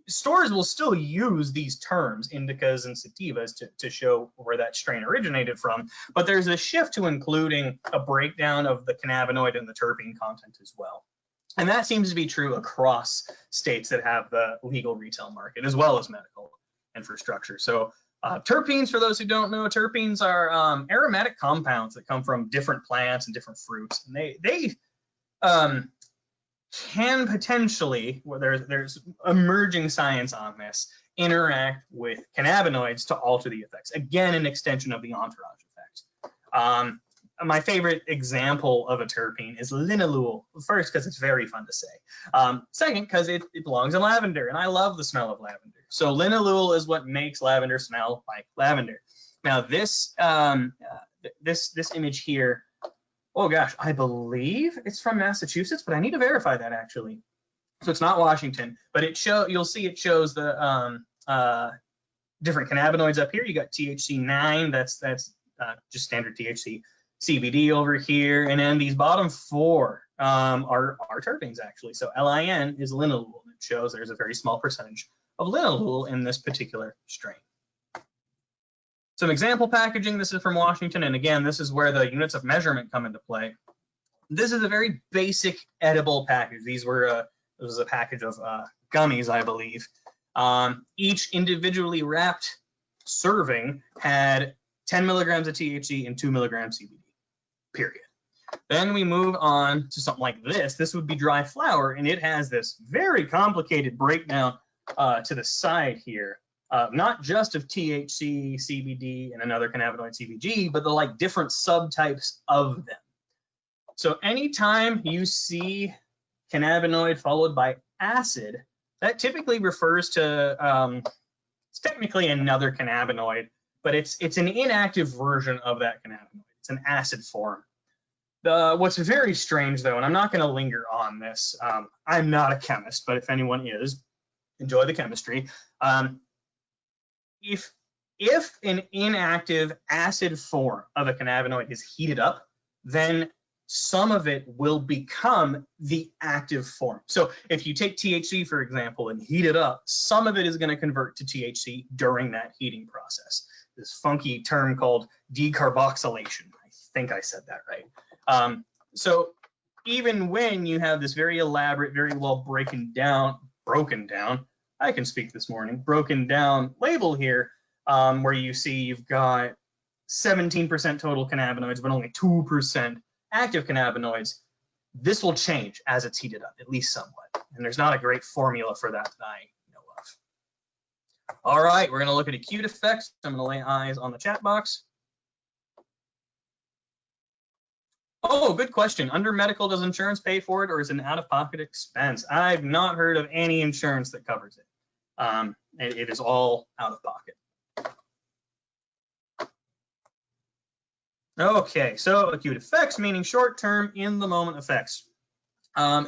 Stores will still use these terms, indicas and sativas, to show where that strain originated from, but there's a shift to including a breakdown of the cannabinoid and the terpene content as well. And that seems to be true across states that have the legal retail market as well as medical infrastructure. So terpenes, for those who don't know, terpenes are aromatic compounds that come from different plants and different fruits. And they can potentially, where there's emerging science on this, interact with cannabinoids to alter the effects. Again, an extension of the entourage effect. My favorite example of a terpene is linalool. First, because it's very fun to say. Second, because it belongs in lavender, and I love the smell of lavender. So linalool is what makes lavender smell like lavender. Now this this image here, oh gosh, I believe it's from Massachusetts, but I need to verify that actually. So it's not Washington, but you'll see it shows the different cannabinoids up here. You got THC9, that's just standard THC. CBD over here, and then these bottom four are terpenes actually. So LIN is linalool. It shows there's a very small percentage of linalool in this particular strain. Some example packaging. This is from Washington, and again, this is where the units of measurement come into play. This is a very basic edible package. These were this was a package of gummies, I believe. Each individually wrapped serving had 10 milligrams of THC and 2 milligrams CBD. Period. Then we move on to something like this. This would be dry flower, and it has this very complicated breakdown to the side here, not just of THC, CBD, and another cannabinoid CBG, but the different subtypes of them. So anytime you see cannabinoid followed by acid, that typically refers to it's technically another cannabinoid, but it's an inactive version of that cannabinoid. It's an acid form. What's very strange, though, and I'm not going to linger on this. I'm not a chemist, but if anyone is, enjoy the chemistry. If an inactive acid form of a cannabinoid is heated up, then some of it will become the active form. So if you take THC, for example, and heat it up, some of it is going to convert to THC during that heating process. This funky term called decarboxylation. I think I said that right. So even when you have this very elaborate, very well broken down, I can speak this morning, broken down label here, where you see you've got 17% total cannabinoids, but only 2% active cannabinoids, this will change as it's heated up, at least somewhat. And there's not a great formula for that I know of. All right, we're going to look at acute effects. I'm going to lay eyes on the chat box. Oh, good question. Under medical, does insurance pay for it, or is it an out-of-pocket expense? I've not heard of any insurance that covers it. It is all out of pocket. Okay, so acute effects, meaning short-term, in-the-moment effects.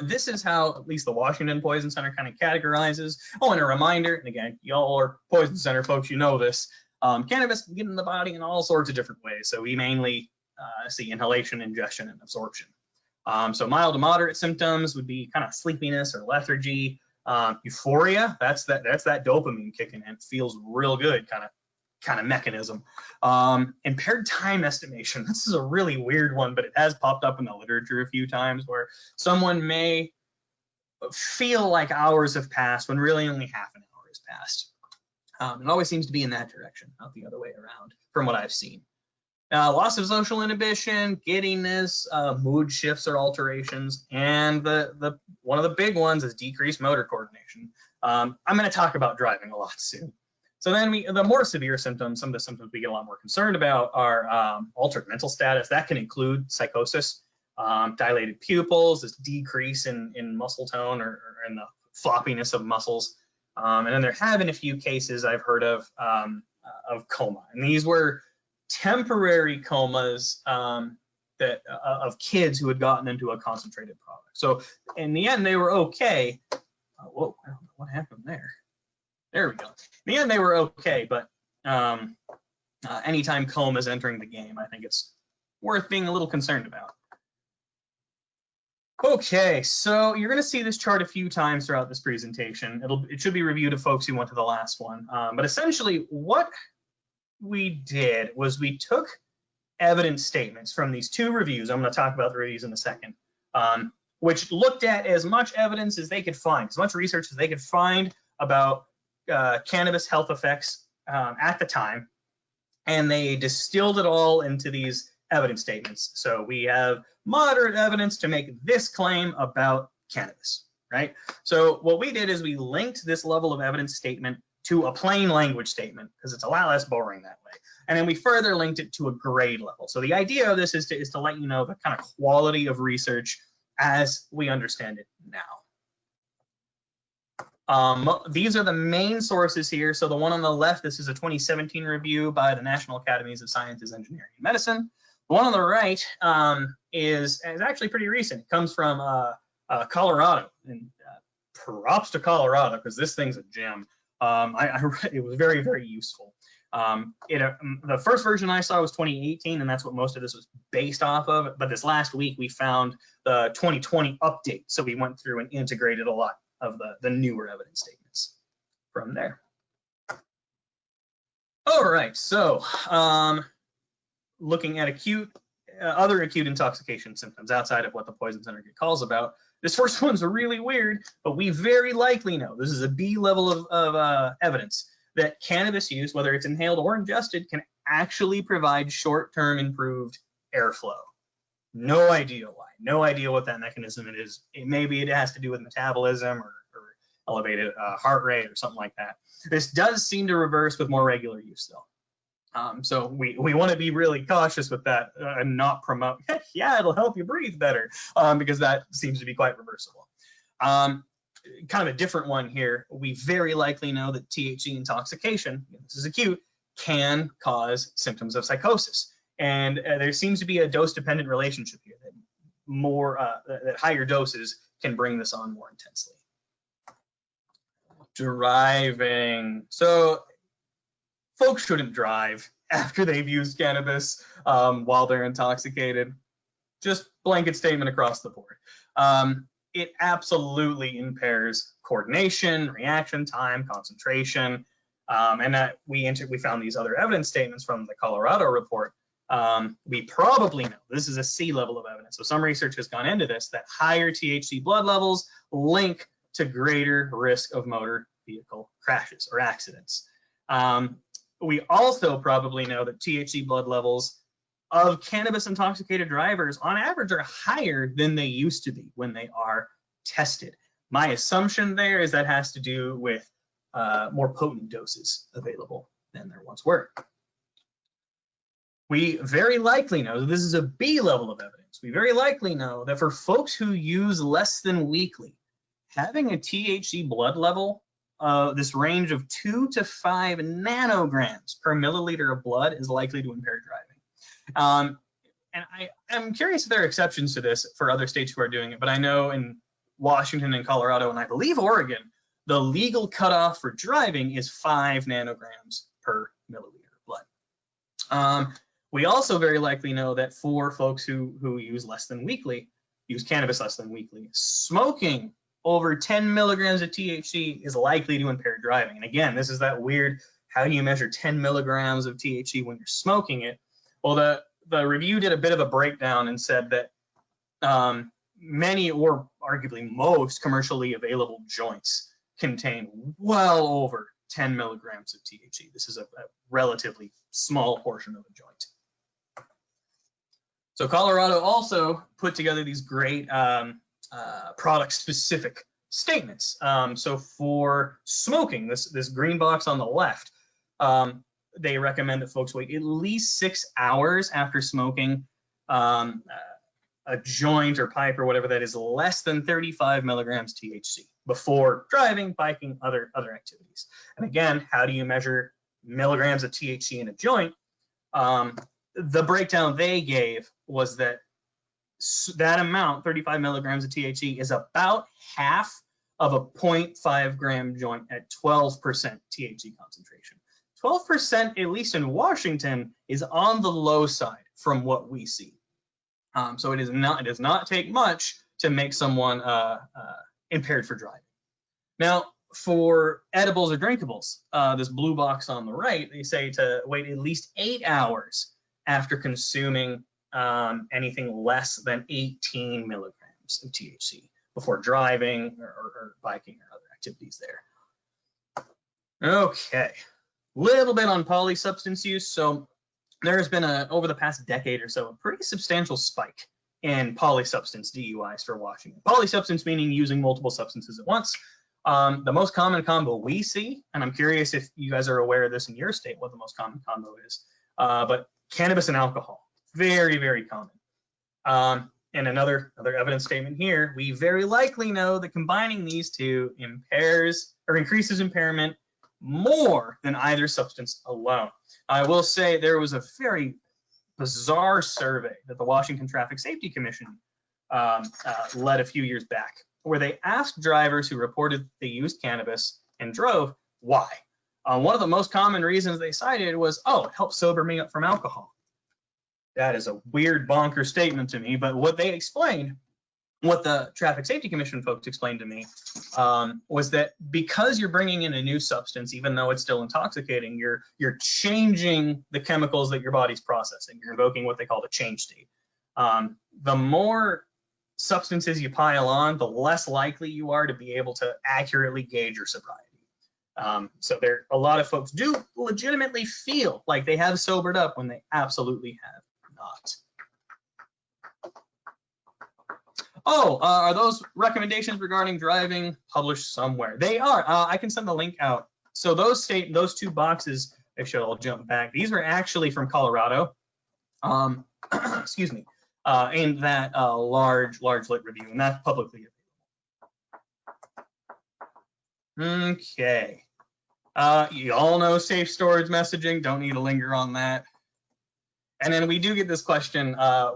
This is how at least the Washington Poison Center kind of categorizes. Oh, and a reminder, and again, y'all are Poison Center folks, you know this. Cannabis can get in the body in all sorts of different ways. So we mainly see inhalation, ingestion, and absorption. So mild to moderate symptoms would be kind of sleepiness or lethargy. Euphoria, that's that dopamine kicking in. It feels real good, kind of mechanism. Impaired time estimation. This is a really weird one, but it has popped up in the literature a few times where someone may feel like hours have passed when really only half an hour has passed. It always seems to be in that direction, not the other way around, from what I've seen. Loss of social inhibition, giddiness, mood shifts or alterations, and the one of the big ones is decreased motor coordination. I'm going to talk about driving a lot soon. So then the more severe symptoms, some of the symptoms we get a lot more concerned about are altered mental status. That can include psychosis, dilated pupils, this decrease in muscle tone or in the floppiness of muscles. And then there have been a few cases I've heard of coma. And these were temporary comas of kids who had gotten into a concentrated product. So in the end, they were okay. Whoa, I don't know what happened there. There we go. In the end, they were okay, but anytime coma is entering the game, I think it's worth being a little concerned about. Okay, so you're going to see this chart a few times throughout this presentation. It should be reviewed to folks who went to the last one. But essentially, what we did was we took evidence statements from these two reviews. I'm going to talk about the reviews in a second, which looked at as much evidence as they could find, as much research as they could find about cannabis health effects at the time, and they distilled it all into these evidence statements. So we have moderate evidence to make this claim about cannabis, right? So what we did is we linked this level of evidence statement to a plain language statement because it's a lot less boring that way. And then we further linked it to a grade level. So the idea of this is to let you know the kind of quality of research as we understand it now. These are the main sources here. So the one on the left, this is a 2017 review by the National Academies of Sciences, Engineering, and Medicine. The one on the right is actually pretty recent. It comes from Colorado, and props to Colorado because this thing's a gem. It was very, very useful. The first version I saw was 2018, and that's what most of this was based off of. But this last week, we found the 2020 update. So we went through and integrated a lot of the newer evidence statements from there. All right, so looking at other acute intoxication symptoms outside of what the Poison Center calls about. This first one's really weird, but we very likely know, this is a B level of evidence, that cannabis use, whether it's inhaled or ingested, can actually provide short-term improved airflow. No idea why, no idea what that mechanism it is. Maybe it has to do with metabolism or elevated heart rate or something like that. This does seem to reverse with more regular use though. So we want to be really cautious with that and not promote, yeah, it'll help you breathe better, because that seems to be quite reversible. Kind of a different one here. We very likely know that THC intoxication, this is acute, can cause symptoms of psychosis. And there seems to be a dose-dependent relationship here that higher doses can bring this on more intensely. Driving. So folks shouldn't drive after they've used cannabis while they're intoxicated. Just blanket statement across the board. It absolutely impairs coordination, reaction time, concentration, and that we found these other evidence statements from the Colorado report. We probably know, this is a C level of evidence, so some research has gone into this, that higher THC blood levels link to greater risk of motor vehicle crashes or accidents. We also probably know that THC blood levels of cannabis intoxicated drivers on average are higher than they used to be when they are tested. My assumption there is that has to do with more potent doses available than there once were. We very likely know, this is a B level of evidence, we very likely know that for folks who use less than weekly, having a THC blood level, this range of 2 to 5 nanograms per milliliter of blood is likely to impair driving. And I'm curious if there are exceptions to this for other states who are doing it, but I know in Washington and Colorado, and I believe Oregon, the legal cutoff for driving is 5 nanograms per milliliter of blood. We also very likely know that for folks who use cannabis less than weekly, smoking over 10 milligrams of THC is likely to impair driving. And again, this is that weird, how do you measure 10 milligrams of THC when you're smoking it? Well, the review did a bit of a breakdown and said that many or arguably most commercially available joints contain well over 10 milligrams of THC. This is a relatively small portion of a joint. So Colorado also put together these great product-specific statements. So for smoking, this green box on the left, they recommend that folks wait at least 6 hours after smoking a joint or pipe or whatever that is less than 35 milligrams THC before driving, biking, other activities. And again, how do you measure milligrams of THC in a joint? The breakdown they gave was that that amount, 35 milligrams of THC, is about half of a 0.5 gram joint at 12% THC concentration. 12%, at least in Washington, is on the low side from what we see. So it does not take much to make someone impaired for driving. Now, for edibles or drinkables, this blue box on the right, they say to wait at least 8 hours after consuming anything less than 18 milligrams of THC before driving or biking or other activities there. Okay, little bit on polysubstance use. So there's been over the past decade or so, a pretty substantial spike in polysubstance DUIs for Washington. Polysubstance meaning using multiple substances at once. The most common combo we see, and I'm curious if you guys are aware of this in your state, what the most common combo is, but cannabis and alcohol, very, very common. And another evidence statement here, we very likely know that combining these two impairs or increases impairment more than either substance alone. I will say there was a very bizarre survey that the Washington Traffic Safety Commission led a few years back, where they asked drivers who reported they used cannabis and drove why. One of the most common reasons they cited was, oh, it helps sober me up from alcohol. That is a weird bonker statement to me, but what they explained, what the Traffic Safety Commission folks explained to me, was that because you're bringing in a new substance, even though it's still intoxicating, you're changing the chemicals that your body's processing. You're invoking what they call the change state. The more substances you pile on, the less likely you are to be able to accurately gauge your sobriety. So a lot of folks do legitimately feel like they have sobered up when they absolutely have not. Oh, are those recommendations regarding driving published somewhere? They are. I can send the link out. So those two boxes, actually I'll jump back. These are actually from Colorado. Excuse me. In that large lit review, and that's publicly available. Okay. You all know safe storage messaging. Don't need to linger on that. And then we do get this question a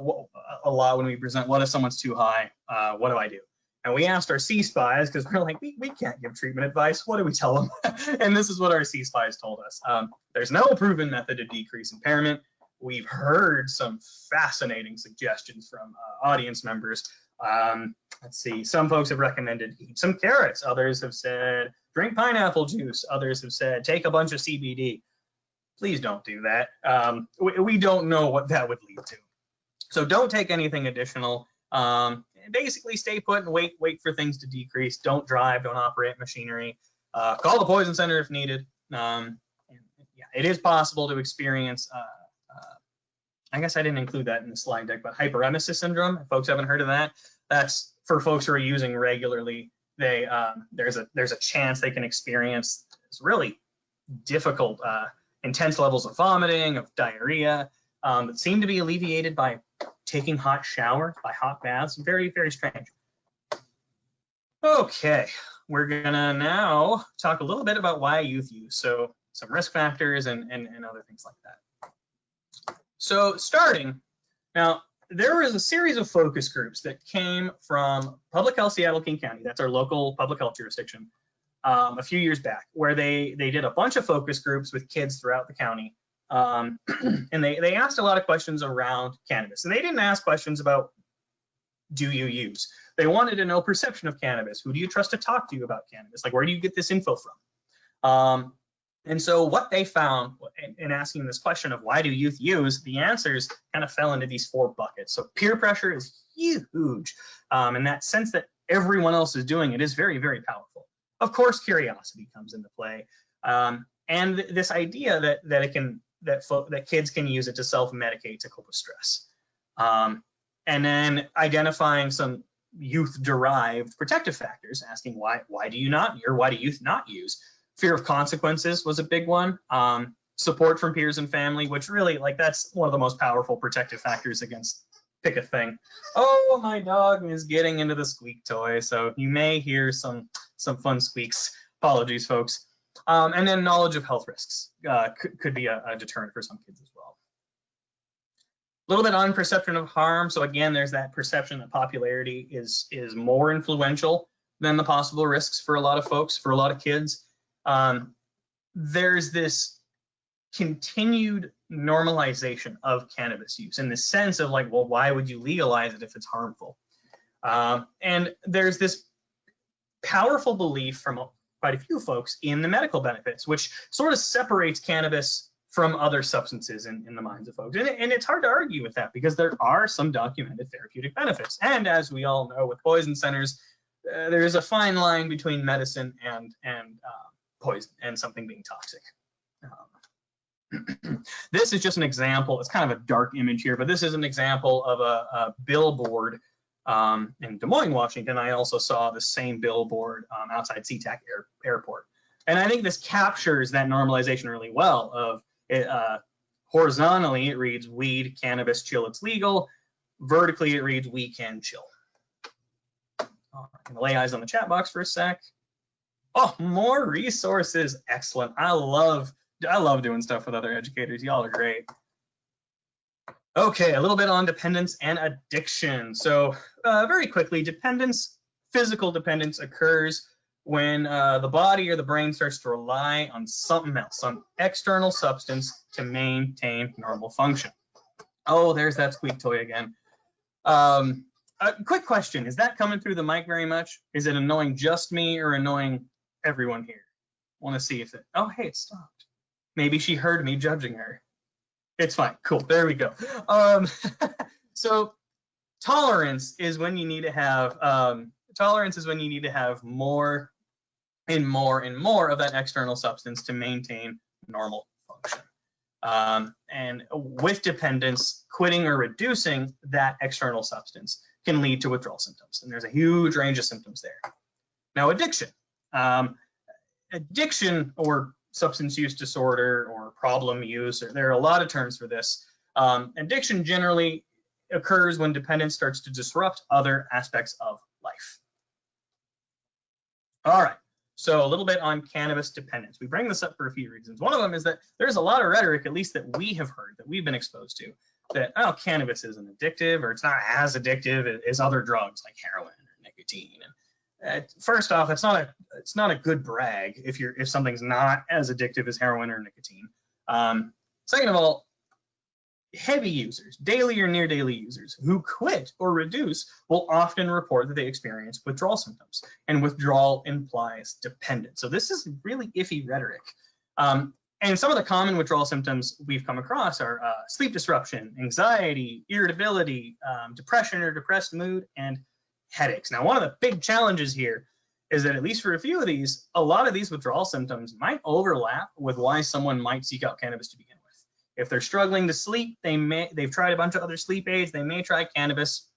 lot when we present, what if someone's too high? What do I do? And we asked our C-spies, because we're like, we can't give treatment advice. What do we tell them? And this is what our C-spies told us. There's no proven method to decrease impairment. We've heard some fascinating suggestions from audience members. Let's see, some folks have recommended eat some carrots. Others have said drink pineapple juice. Others have said take a bunch of CBD. Please don't do that. We don't know what that would lead to. So don't take anything additional. Basically stay put and wait for things to decrease. Don't drive, don't operate machinery. Call the poison center if needed. And yeah, it is possible to experience, I guess I didn't include that in the slide deck, but hyperemesis syndrome. If folks haven't heard of that, that's for folks who are using regularly. There's a chance they can experience this really difficult, intense levels of vomiting, of diarrhea, that seem to be alleviated by taking hot showers, by hot baths. Very, very strange. Okay, we're gonna now talk a little bit about why youth use. So some risk factors and other things like that. So starting, now there was a series of focus groups that came from Public Health Seattle King County, that's our local public health jurisdiction, a few years back, where they did a bunch of focus groups with kids throughout the county. And they asked a lot of questions around cannabis. And they didn't ask questions about, do you use? They wanted to know perception of cannabis. Who do you trust to talk to you about cannabis? Like, where do you get this info from? And so what they found in asking this question of why do youth use, the answers kind of fell into these 4 buckets. So peer pressure is huge. In that sense that everyone else is doing it is very, very powerful. Of course, curiosity comes into play. And this idea that kids can use it to self-medicate to cope with stress. And then identifying some youth-derived protective factors, asking why do youth not use? Fear of consequences was a big one. Support from peers and family, which really, like, that's one of the most powerful protective factors against pick a thing. Oh, my dog is getting into the squeak toy, so you may hear some fun squeaks. Apologies, folks. And then knowledge of health risks could be a deterrent for some kids as well. A little bit on perception of harm. So again, there's that perception that popularity is more influential than the possible risks for a lot of folks, for a lot of kids. There's this continued normalization of cannabis use in the sense of, like, well, why would you legalize it if it's harmful? And there's this powerful belief from quite a few folks in the medical benefits, which sort of separates cannabis from other substances in the minds of folks. And it's hard to argue with that because there are some documented therapeutic benefits. And as we all know with poison centers, there is a fine line between medicine and poison and something being toxic. This is just an example. It's kind of a dark image here, but this is an example of a billboard in Des Moines, Washington. I also saw the same billboard outside SeaTac Airport. And I think this captures that normalization really well. Of it, horizontally, it reads weed, cannabis, chill, it's legal. Vertically, it reads we can chill. I'm gonna lay eyes on the chat box for a sec. Oh, more resources. Excellent. I love doing stuff with other educators. Y'all are great. Okay, a little bit on dependence and addiction. So very quickly, physical dependence occurs when the body or the brain starts to rely on something else, some external substance to maintain normal function. Oh, there's that squeak toy again. A quick question, is that coming through the mic very much? Is it annoying just me or annoying everyone here? Want to see if it, oh, hey, it stopped. Maybe she heard me judging her. It's fine, cool, there we go. So tolerance is when you need to have, more and more and more of that external substance to maintain normal function. And with dependence, quitting or reducing that external substance can lead to withdrawal symptoms. And there's a huge range of symptoms there. Now, addiction. Addiction or substance use disorder or problem use, or there are a lot of terms for this. Addiction generally occurs when dependence starts to disrupt other aspects of life. All right, so a little bit on cannabis dependence. We bring this up for a few reasons. One of them is that there's a lot of rhetoric, at least that we have heard, that we've been exposed to, that, oh, cannabis isn't addictive, or it's not as addictive as other drugs like heroin or nicotine. And first off, it's not a good brag if something's not as addictive as heroin or nicotine. Second of all, heavy users, daily or near daily users who quit or reduce will often report that they experience withdrawal symptoms, and withdrawal implies dependence. So this is really iffy rhetoric. And some of the common withdrawal symptoms we've come across are sleep disruption, anxiety, irritability, depression or depressed mood, and headaches. Now, one of the big challenges here is that, at least for a few of these, a lot of these withdrawal symptoms might overlap with why someone might seek out cannabis to begin with. If they're struggling to sleep, they've tried a bunch of other sleep aids, they may try cannabis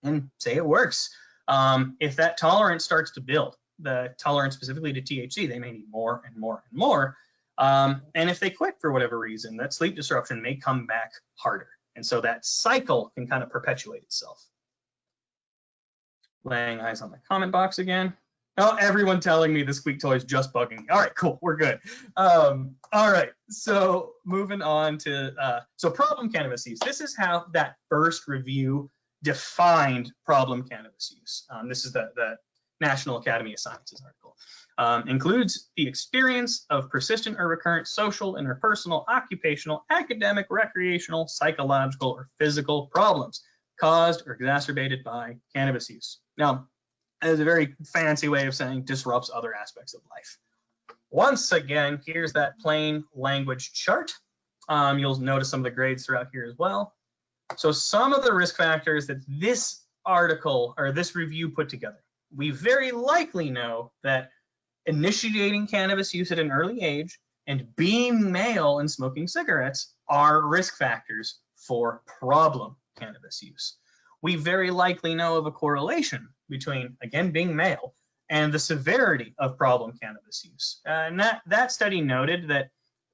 and say it works. If that tolerance starts to build, the tolerance specifically to THC, they may need more and more and more. And if they quit for whatever reason, that sleep disruption may come back harder. And so that cycle can kind of perpetuate itself. Laying eyes on the comment box again. Oh, everyone telling me the squeak toy is just bugging me. All right, cool, we're good. All right, so moving on to, so problem cannabis use. This is how that first review defined problem cannabis use. This is the National Academy of Sciences article. Includes the experience of persistent or recurrent social, interpersonal, occupational, academic, recreational, psychological, or physical problems caused or exacerbated by cannabis use. Now, that is a very fancy way of saying disrupts other aspects of life. Once again, here's that plain language chart. You'll notice some of the grades throughout here as well. So some of the risk factors that this article or this review put together, we very likely know that initiating cannabis use at an early age and being male and smoking cigarettes are risk factors for problem cannabis use. We very likely know of a correlation between, again, being male and the severity of problem cannabis use. And that study noted that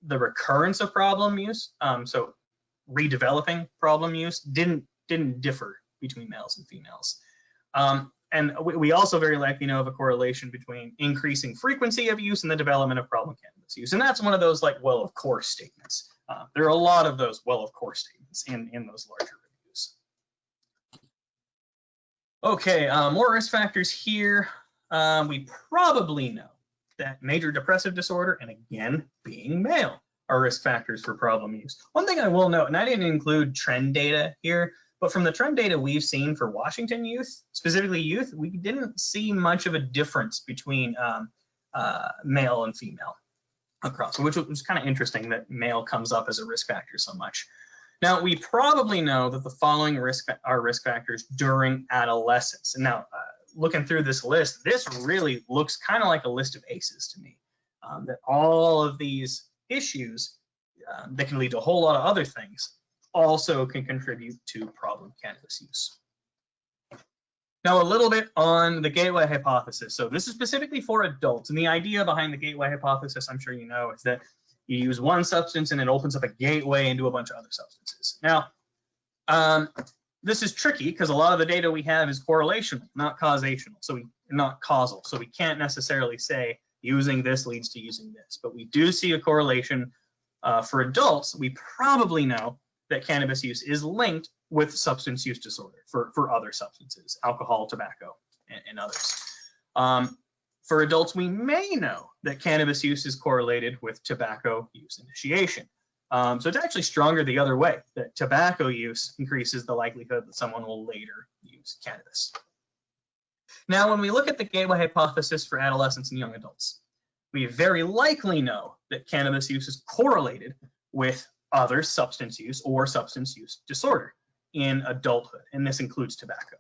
the recurrence of problem use, so redeveloping problem use, didn't differ between males and females. And we also very likely know of a correlation between increasing frequency of use and the development of problem cannabis use. And that's one of those like, well, of course statements. There are a lot of those well, of course statements in those larger reviews. Okay, more risk factors here. We probably know that major depressive disorder, and again, being male, are risk factors for problem use. One thing I will note, and I didn't include trend data here, but from the trend data we've seen for Washington youth, specifically youth, we didn't see much of a difference between male and female across, which was kind of interesting that male comes up as a risk factor so much. Now, we probably know that the following are risk factors during adolescence. And now, looking through this list, this really looks kind of like a list of ACEs to me, that all of these issues that can lead to a whole lot of other things also can contribute to problem cannabis use. Now, a little bit on the gateway hypothesis. So this is specifically for adults, and the idea behind the gateway hypothesis, I'm sure you know, is that you use one substance and it opens up a gateway into a bunch of other substances. Now, this is tricky because a lot of the data we have is correlational, not causational, so not causal. So we can't necessarily say using this leads to using this, but we do see a correlation for adults. We probably know that cannabis use is linked with substance use disorder for other substances, alcohol, tobacco, and others. For adults, we may know that cannabis use is correlated with tobacco use initiation. So it's actually stronger the other way, that tobacco use increases the likelihood that someone will later use cannabis. Now, when we look at the gateway hypothesis for adolescents and young adults, we very likely know that cannabis use is correlated with other substance use or substance use disorder in adulthood, and this includes tobacco.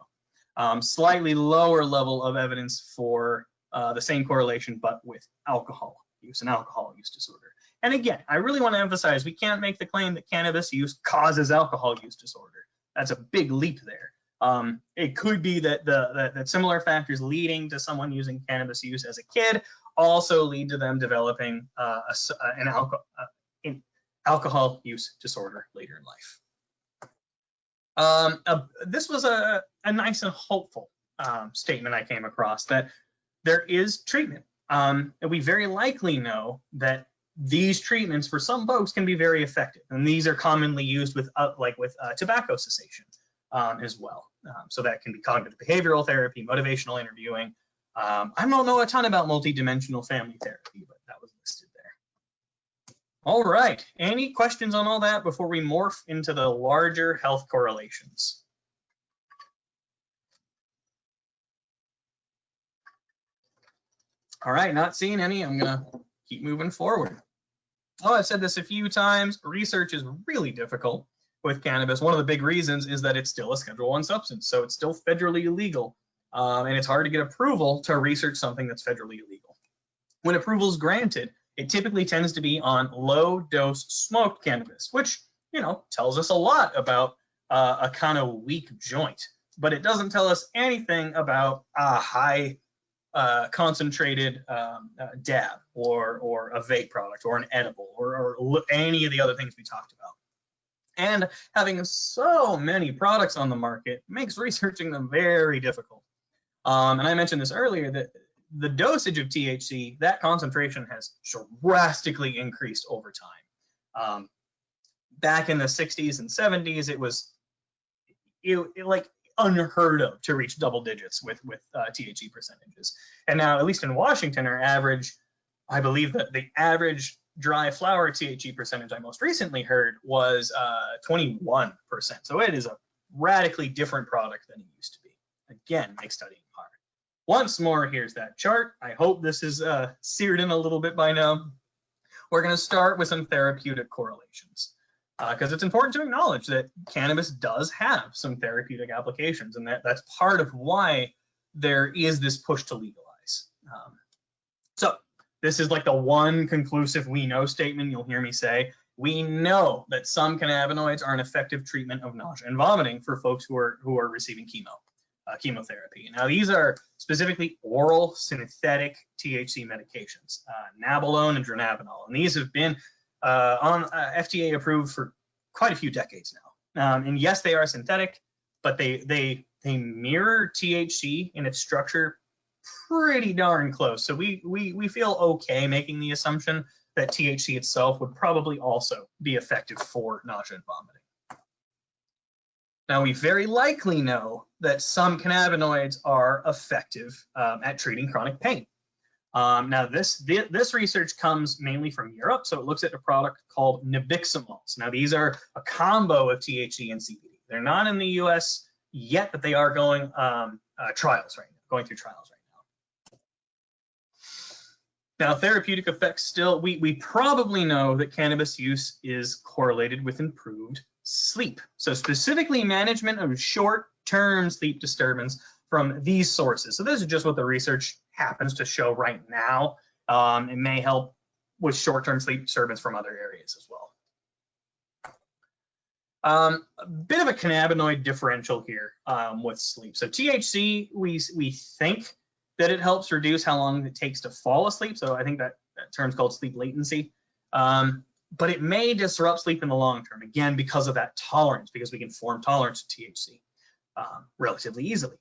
Slightly lower level of evidence for the same correlation, but with alcohol use and alcohol use disorder. And again, I really want to emphasize, we can't make the claim that cannabis use causes alcohol use disorder. That's a big leap there. It could be that that similar factors leading to someone using cannabis use as a kid also lead to them developing an alcohol use disorder later in life. This was a nice and hopeful statement I came across, that there is treatment. And we very likely know that these treatments for some folks can be very effective, and these are commonly used with tobacco cessation as well. So that can be cognitive behavioral therapy, motivational interviewing. I don't know a ton about multidimensional family therapy, but that was listed there. All right, any questions on all that before we morph into the larger health correlations? All right, not seeing any, I'm gonna keep moving forward. Oh, I've said this a few times, research is really difficult with cannabis. One of the big reasons is that it's still a Schedule I substance, so it's still federally illegal, and it's hard to get approval to research something that's federally illegal. When approval is granted, it typically tends to be on low-dose smoked cannabis, which, you know, tells us a lot about a kind of weak joint, but it doesn't tell us anything about a high concentrated dab or a vape product or an edible or any of the other things we talked about. And having so many products on the market makes researching them very difficult. And I mentioned this earlier, that the dosage of THC, that concentration has drastically increased over time. Back in the 60s and 70s, it was like unheard of to reach double digits with THC percentages. And now, at least in Washington, our average, I believe that the average dry flower THC percentage I most recently heard was 21%. So it is a radically different product than it used to be. Again, makes studying hard. Once more, here's that chart. I hope this is seared in a little bit by now. We're going to start with some therapeutic correlations, because it's important to acknowledge that cannabis does have some therapeutic applications, and that's part of why there is this push to legalize. So this is like the one conclusive we know statement you'll hear me say. We know that some cannabinoids are an effective treatment of nausea and vomiting for folks who are receiving chemo. chemotherapy. Now, these are specifically oral synthetic THC medications, nabilone and dronabinol, and these have been on FDA approved for quite a few decades now. And yes, they are synthetic, but they mirror THC in its structure pretty darn close. So we feel okay making the assumption that THC itself would probably also be effective for nausea and vomiting. Now, we very likely know that some cannabinoids are effective at treating chronic pain. Now, this research comes mainly from Europe, so it looks at a product called nabiximols. Now, these are a combo of THC and CBD. They're not in the U.S. yet, but they are going trials right now, going through trials right now. Now, therapeutic effects still, we probably know that cannabis use is correlated with improved sleep. So specifically management of short-term sleep disturbance from these sources. So this is just what the research happens to show right now. It may help with short-term sleep disturbance from other areas as well. A bit of a cannabinoid differential here with sleep. So THC, we think that it helps reduce how long it takes to fall asleep. So I think that term's called sleep latency. But it may disrupt sleep in the long term, again, because of that tolerance, because we can form tolerance to THC relatively easily.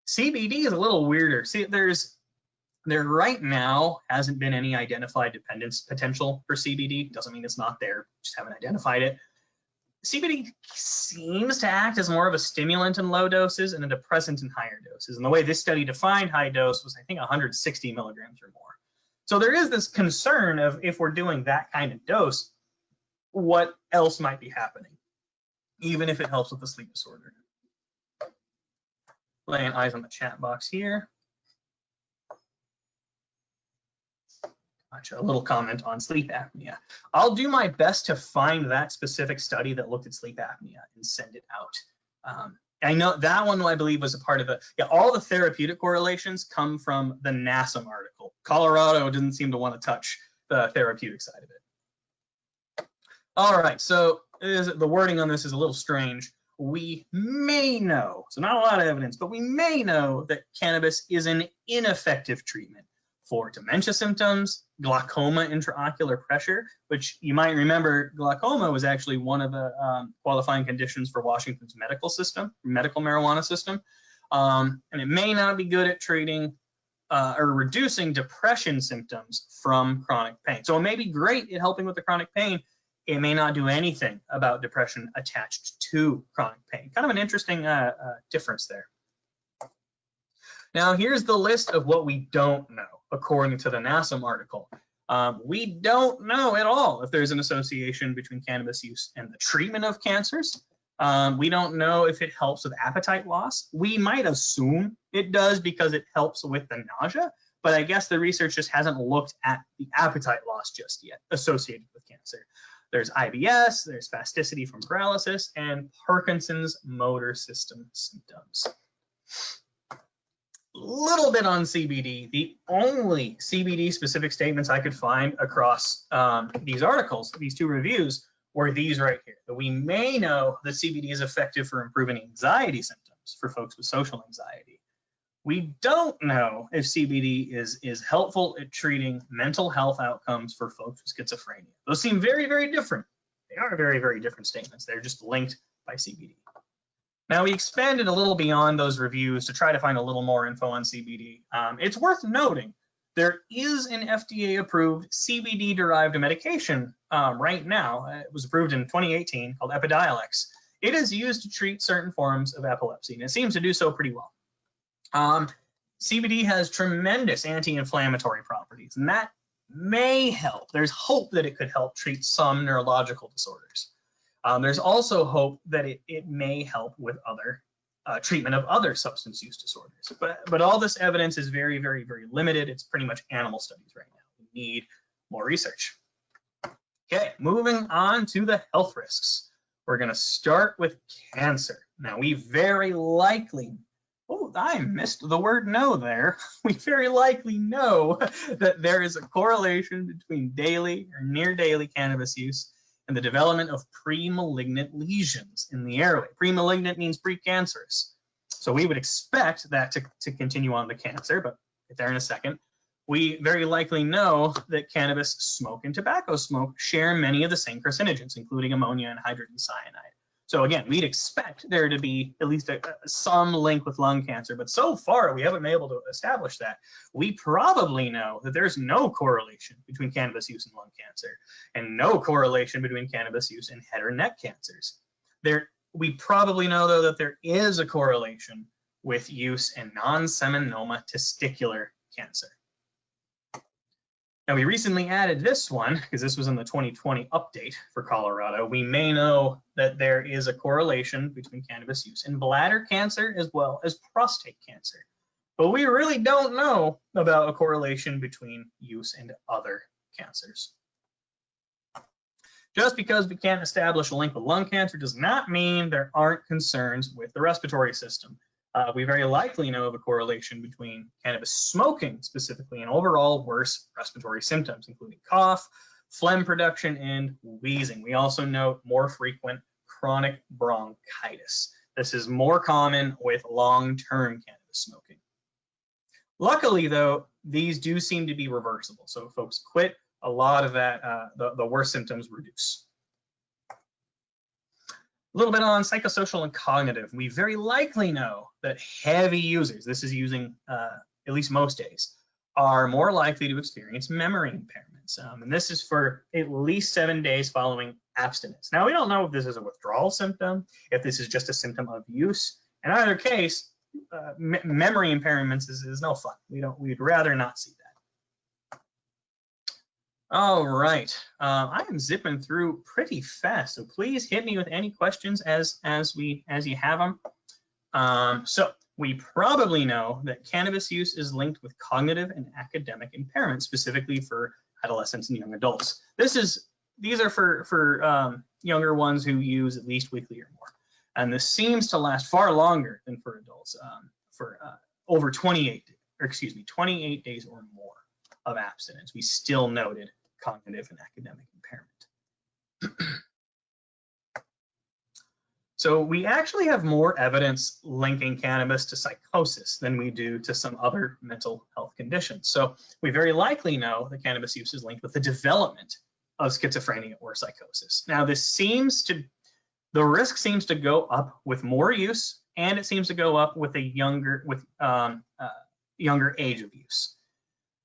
CBD is a little weirder. See, there right now hasn't been any identified dependence potential for CBD. Doesn't mean it's not there, just haven't identified it. CBD seems to act as more of a stimulant in low doses and a depressant in higher doses. And the way this study defined high dose was, I think, 160 milligrams or more. So there is this concern of, if we're doing that kind of dose, what else might be happening, even if it helps with the sleep disorder. Laying eyes on the chat box here. Gotcha. A little comment on sleep apnea. I'll do my best to find that specific study that looked at sleep apnea and send it out. I know that one, I believe, was a part of it. Yeah, all the therapeutic correlations come from the NASM article. Colorado didn't seem to want to touch the therapeutic side of it. All right, so the wording on this is a little strange. We may know, so not a lot of evidence, but we may know that cannabis is an ineffective treatment for dementia symptoms, glaucoma intraocular pressure, which you might remember, glaucoma was actually one of the qualifying conditions for Washington's medical marijuana system. And it may not be good at treating or reducing depression symptoms from chronic pain. So it may be great at helping with the chronic pain. It may not do anything about depression attached to chronic pain. Kind of an interesting difference there. Now, here's the list of what we don't know, according to the NASM article. We don't know at all if there's an association between cannabis use and the treatment of cancers. We don't know if it helps with appetite loss. We might assume it does because it helps with the nausea, but I guess the research just hasn't looked at the appetite loss just yet associated with cancer. There's IBS, there's spasticity from paralysis, and Parkinson's motor system symptoms. Little bit on CBD. The only CBD specific statements I could find across these articles, these two reviews, were these right here. That we may know that CBD is effective for improving anxiety symptoms for folks with social anxiety. We don't know if CBD is helpful at treating mental health outcomes for folks with schizophrenia. Those seem very, very different. They are very, very different statements. They're just linked by CBD. Now, we expanded a little beyond those reviews to try to find a little more info on CBD. It's worth noting there is an FDA-approved CBD-derived medication right now. It was approved in 2018 called Epidiolex. It is used to treat certain forms of epilepsy, and it seems to do so pretty well. CBD has tremendous anti-inflammatory properties, and that may help. There's hope that it could help treat some neurological disorders. There's also hope that it may help with other treatment of other substance use disorders. But all this evidence is very, very, very limited. It's pretty much animal studies right now. We need more research. Okay, moving on to the health risks. We're going to start with cancer. Now, we very likely, oh, I missed the word no there. We very likely know that there is a correlation between daily or near daily cannabis use and the development of pre-malignant lesions in the airway. Pre-malignant means precancerous. So we would expect that to continue on to cancer, but get there in a second. We very likely know that cannabis smoke and tobacco smoke share many of the same carcinogens, including ammonia and hydrogen cyanide. So again, we'd expect there to be at least some link with lung cancer, but so far we haven't been able to establish that. We probably know that there's no correlation between cannabis use and lung cancer, and no correlation between cannabis use and head or neck cancers. We probably know, though, that there is a correlation with use in non-seminoma testicular cancer. Now, we recently added this one because this was in the 2020 update for Colorado. We may know that there is a correlation between cannabis use and bladder cancer as well as prostate cancer. But we really don't know about a correlation between use and other cancers. Just because we can't establish a link with lung cancer does not mean there aren't concerns with the respiratory system. We very likely know of a correlation between cannabis smoking specifically and overall worse respiratory symptoms, including cough, phlegm production, and wheezing. We also note more frequent chronic bronchitis. This is more common with long-term cannabis smoking. Luckily, though, these do seem to be reversible. So if folks quit, a lot of that, the worst symptoms reduce. A little bit on psychosocial and cognitive. We very likely know that heavy users, this is using at least most days, are more likely to experience memory impairments. And this is for at least 7 days following abstinence. Now, we don't know if this is a withdrawal symptom, if this is just a symptom of use. In either case, memory impairments is no fun. We'd rather not see that. All right, I am zipping through pretty fast, so please hit me with any questions as you have them. So we probably know that cannabis use is linked with cognitive and academic impairment, specifically for adolescents and young adults. These are for younger ones who use at least weekly or more, and this seems to last far longer than for adults, for over 28 days or more of abstinence. We still noted cognitive and academic impairment. So we actually have more evidence linking cannabis to psychosis than we do to some other mental health conditions. So we very likely know that cannabis use is linked with the development of schizophrenia or psychosis. Now, the risk seems to go up with more use, and it seems to go up with younger age of use.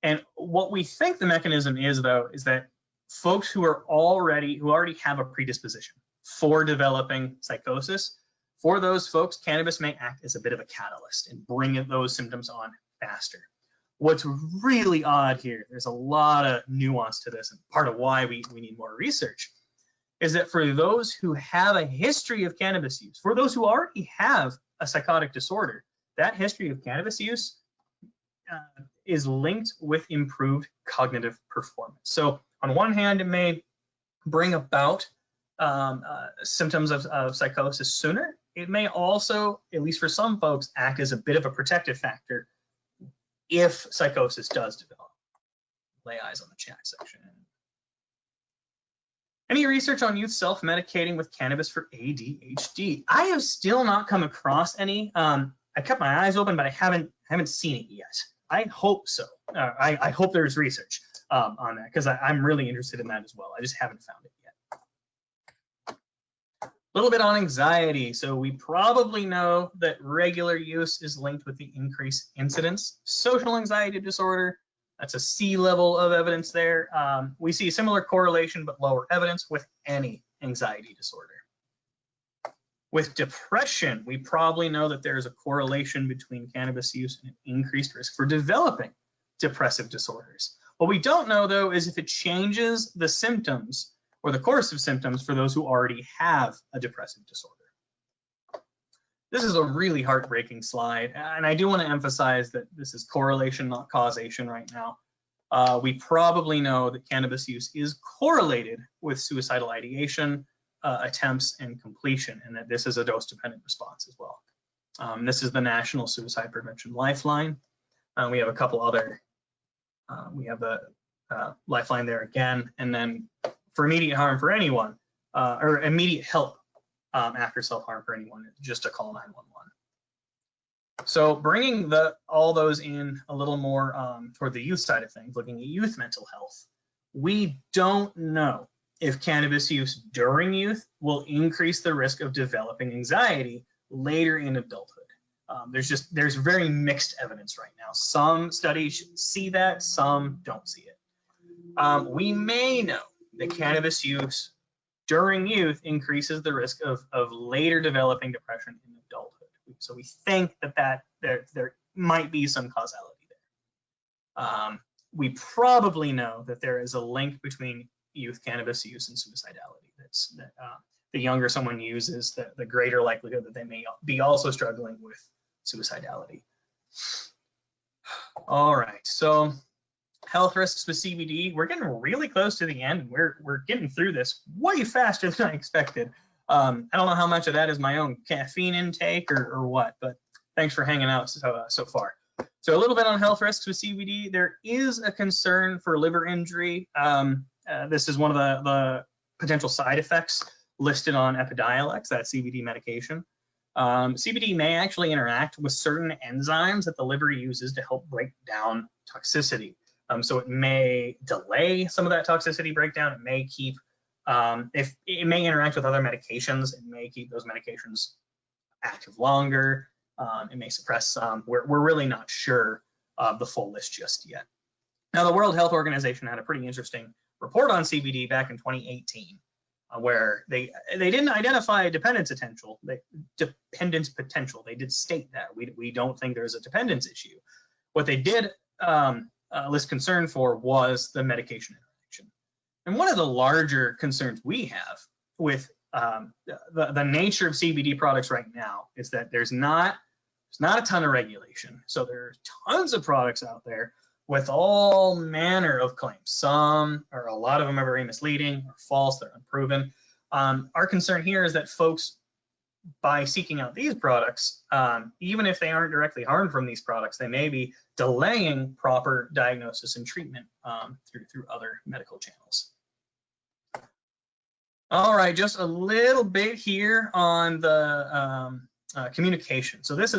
And what we think the mechanism is, though, is that folks who already have a predisposition for developing psychosis, for those folks, cannabis may act as a bit of a catalyst and bring those symptoms on faster. What's really odd here, there's a lot of nuance to this, and part of why we need more research, is that for those who have a history of cannabis use, for those who already have a psychotic disorder, that history of cannabis use is linked with improved cognitive performance. So on one hand, it may bring about symptoms of psychosis sooner. It may also, at least for some folks, act as a bit of a protective factor if psychosis does develop. Lay eyes on the chat section. Any research on youth self-medicating with cannabis for ADHD? I have still not come across any. I kept my eyes open, but I haven't seen it yet. I hope so. I hope there's research on that, because I'm really interested in that as well. I just haven't found it yet. A little bit on anxiety. So we probably know that regular use is linked with the increased incidence. Social anxiety disorder, that's a C level of evidence there. We see a similar correlation but lower evidence with any anxiety disorder. With depression, we probably know that there is a correlation between cannabis use and an increased risk for developing depressive disorders. What we don't know, though, is if it changes the symptoms or the course of symptoms for those who already have a depressive disorder. This is a really heartbreaking slide, and I do want to emphasize that this is correlation, not causation right now. We probably know that cannabis use is correlated with suicidal ideation, attempts, and completion, and that this is a dose-dependent response as well. This is the National Suicide Prevention Lifeline. We have a couple other, we have the lifeline there again, and then for immediate harm for anyone, or immediate help after self-harm for anyone, just to call 911. So bringing all those in a little more toward the youth side of things, looking at youth mental health, we don't know if cannabis use during youth will increase the risk of developing anxiety later in adulthood. There's very mixed evidence right now. Some studies see that, some don't see it. We may know that cannabis use during youth increases the risk of later developing depression in adulthood. So we think that there might be some causality there. We probably know that there is a link between youth cannabis use and suicidality. The younger someone uses, the greater likelihood that they may be also struggling with suicidality. All right, so health risks with CBD. We're getting really close to the end. We're getting through this way faster than I expected. I don't know how much of that is my own caffeine intake or what, but thanks for hanging out so far. So a little bit on health risks with CBD. There is a concern for liver injury. This is one of the potential side effects listed on Epidiolex, that CBD medication. CBD may actually interact with certain enzymes that the liver uses to help break down toxicity. So it may delay some of that toxicity breakdown. It may keep, if it may interact with other medications, it may keep those medications active longer. It may suppress some. We're really not sure of the full list just yet. Now, the World Health Organization had a pretty interesting report on CBD back in 2018, where they didn't identify dependence potential. They did state that we don't think there's a dependence issue. What they did list concern for was the medication interaction. And one of the larger concerns we have with the nature of CBD products right now is that there's not a ton of regulation. So there's tons of products out there with all manner of claims. Some, or a lot of them, are very misleading or false, they're unproven. Our concern here is that folks, by seeking out these products, even if they aren't directly harmed from these products, they may be delaying proper diagnosis and treatment through other medical channels. All right, just a little bit here on the communication. So this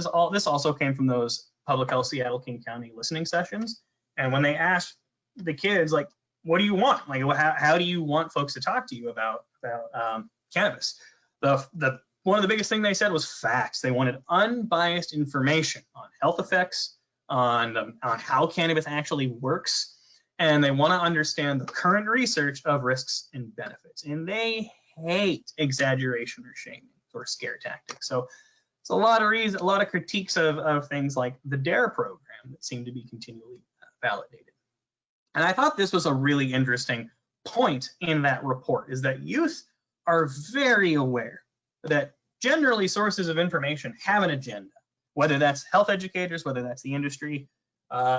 also came from those Public Health Seattle King County listening sessions. And when they asked the kids, like, what do you want? Like, how do you want folks to talk to you about cannabis? One of the biggest things they said was facts. They wanted unbiased information on health effects, on how cannabis actually works, and they want to understand the current research of risks and benefits. And they hate exaggeration or shaming or scare tactics. So it's a lot of critiques of things like the DARE program that seem to be continually validated. And I thought this was a really interesting point in that report, is that youth are very aware that generally sources of information have an agenda, whether that's health educators, whether that's the industry.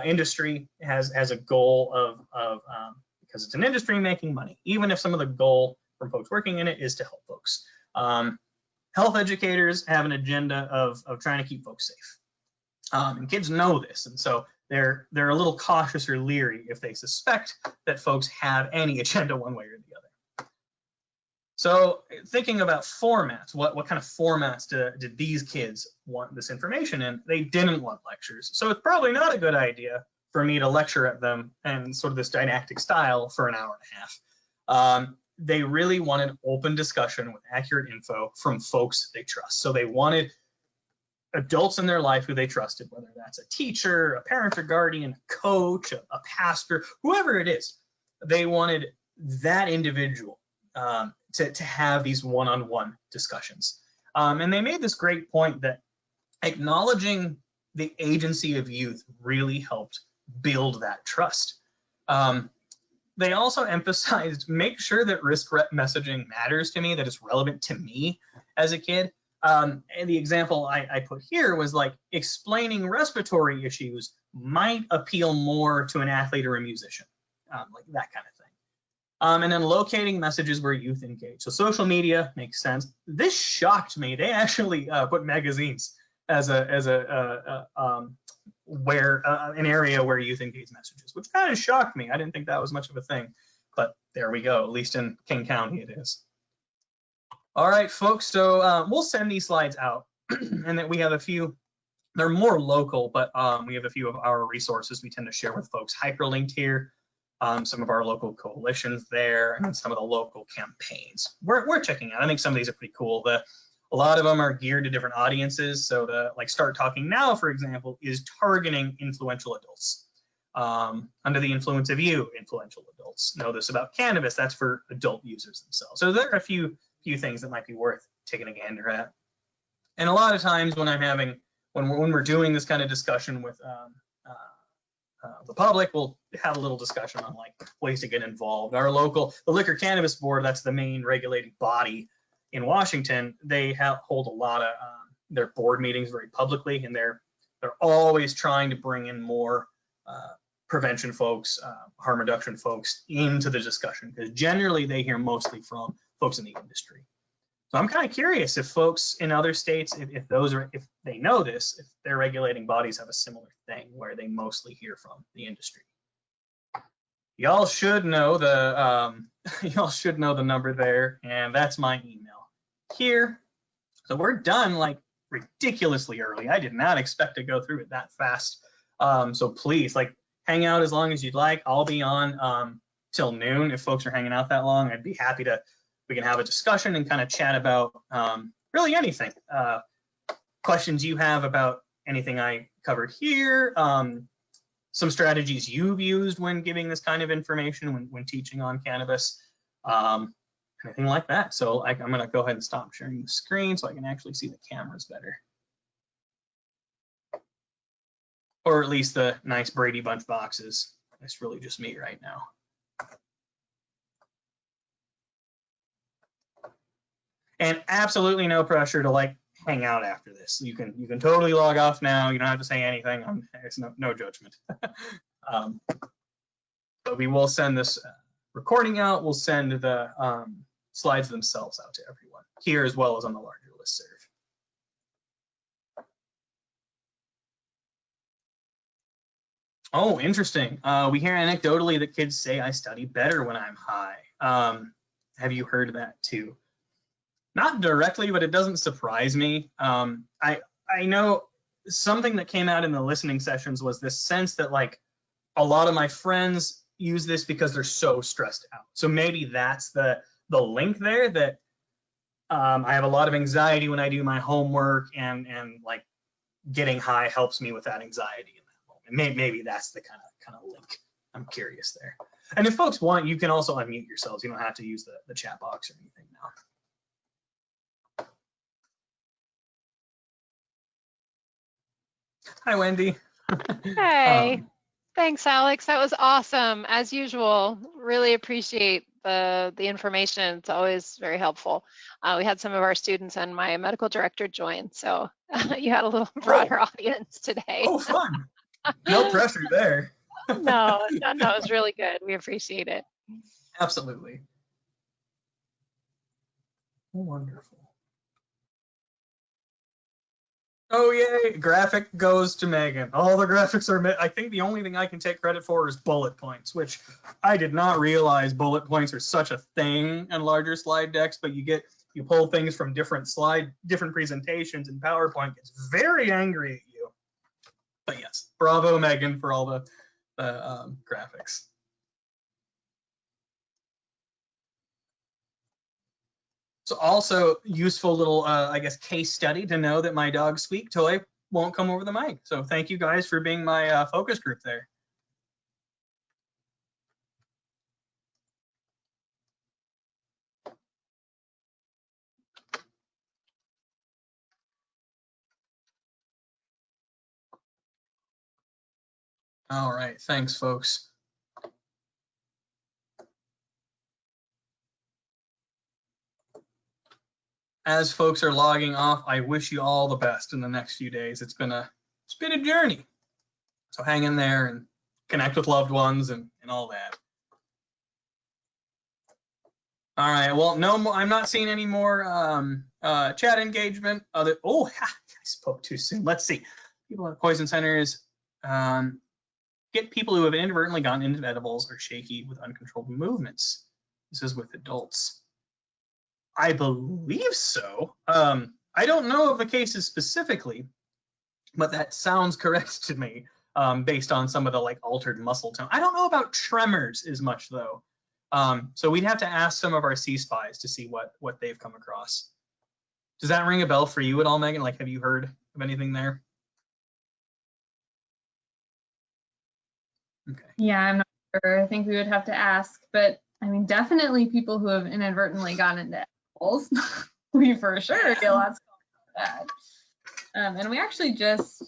Industry has a goal of because it's an industry making money, even if some of the goal from folks working in it is to help folks. Health educators have an agenda of trying to keep folks safe. And kids know this, and so they're a little cautious or leery if they suspect that folks have any agenda one way or the other. So thinking about formats, what kind of formats did these kids want this information in? They didn't want lectures. So it's probably not a good idea for me to lecture at them in sort of this didactic style for an hour and a half. They really wanted open discussion with accurate info from folks they trust. So they wanted adults in their life who they trusted, whether that's a teacher, a parent or guardian, a coach, a pastor, whoever it is. They wanted that individual to have these one-on-one discussions. And they made this great point that acknowledging the agency of youth really helped build that trust. They also emphasized, make sure that risk messaging matters to me, that it's relevant to me as a kid. And the example I put here was like explaining respiratory issues might appeal more to an athlete or a musician, like that kind of thing. And then locating messages where youth engage. So social media makes sense. This shocked me. They actually put magazines as an area where youth engage messages, which kind of shocked me. I didn't think that was much of a thing, but there we go. At least in King County it is. All right, folks, so we'll send these slides out and then we have a few They're more local, but we have a few of our resources we tend to share with folks hyperlinked here. Some of our local coalitions there, and some of the local campaigns we're checking out. I think some of these are pretty cool. A lot of them are geared to different audiences. So the like Start Talking Now, for example, is targeting influential adults. Under the influence of you, influential adults. Know this about cannabis, that's for adult users themselves. So there are a few things that might be worth taking a gander at. And a lot of times when we're doing this kind of discussion with the public, we'll have a little discussion on like ways to get involved. The Liquor Cannabis Board, that's the main regulating body in Washington. They hold a lot of their board meetings very publicly, and they're always trying to bring in more prevention folks, harm reduction folks into the discussion, because generally they hear mostly from folks in the industry. So I'm kind of curious if folks in other states, if they know this, if their regulating bodies have a similar thing where they mostly hear from the industry. Y'all should know the number there, and that's my email here. So we're done like ridiculously early. I did not expect to go through it that fast. So please, like, hang out as long as you'd like. I'll be on till noon. If folks are hanging out that long, I'd be happy to. We can have a discussion and kind of chat about really anything. Questions you have about anything I covered here, some strategies you've used when giving this kind of information, when teaching on cannabis, anything like that. So I'm going to go ahead and stop sharing the screen so I can actually see the cameras better. Or at least the nice Brady Bunch boxes. It's really just me right now. And absolutely no pressure to like hang out after this. You can totally log off now. You don't have to say anything. There's no judgment. But we will send this recording out. We'll send the slides themselves out to everyone here as well as on the larger listserv. Oh, interesting. We hear anecdotally that kids say I study better when I'm high. Have you heard that too? Not directly, but it doesn't surprise me. I know something that came out in the listening sessions was this sense that like a lot of my friends use this because they're so stressed out. So maybe that's the link there, that I have a lot of anxiety when I do my homework, and like getting high helps me with that anxiety in that moment. Maybe that's the kind of link. I'm curious there. And if folks want, you can also unmute yourselves. You don't have to use the chat box or anything now. Hi, Wendy. Hey, thanks, Alex. That was awesome. As usual, really appreciate the information. It's always very helpful. We had some of our students and my medical director join, so you had a little broader audience today. Oh, fun. No pressure there. No, it was really good. We appreciate it. Absolutely. Wonderful. Oh, yay. Graphic goes to Megan. All the graphics are, I think the only thing I can take credit for is bullet points, which I did not realize bullet points are such a thing in larger slide decks, but you pull things from different presentations, and PowerPoint gets very angry at you. But yes, bravo, Megan, for all the graphics. So also useful little, I guess, case study to know that my dog Squeak Toy won't come over the mic. So thank you guys for being my focus group there. All right, thanks, folks. As folks are logging off, I wish you all the best in the next few days. It's been a journey. So hang in there and connect with loved ones and all that. All right, well, no more, I'm not seeing any more chat engagement. I spoke too soon. Let's see. People at poison centers, get people who have inadvertently gotten into edibles or shaky with uncontrolled movements. This is with adults. I believe so. I don't know of the cases specifically, but that sounds correct to me based on some of the like altered muscle tone. I don't know about tremors as much though. So we'd have to ask some of our C-spies to see what they've come across. Does that ring a bell for you at all, Megan? Like, have you heard of anything there? Okay. Yeah, I'm not sure. I think we would have to ask, but I mean, definitely people who have inadvertently gone into apples, we for sure get lots of that. And we actually just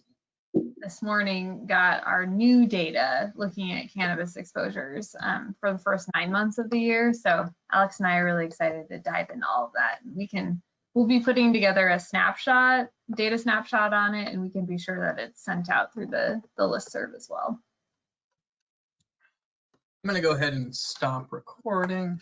this morning got our new data looking at cannabis exposures for the first 9 months of the year. So Alex and I are really excited to dive into all of that. We'll be putting together a data snapshot on it, and we can be sure that it's sent out through the listserv as well. I'm going to go ahead and stop recording.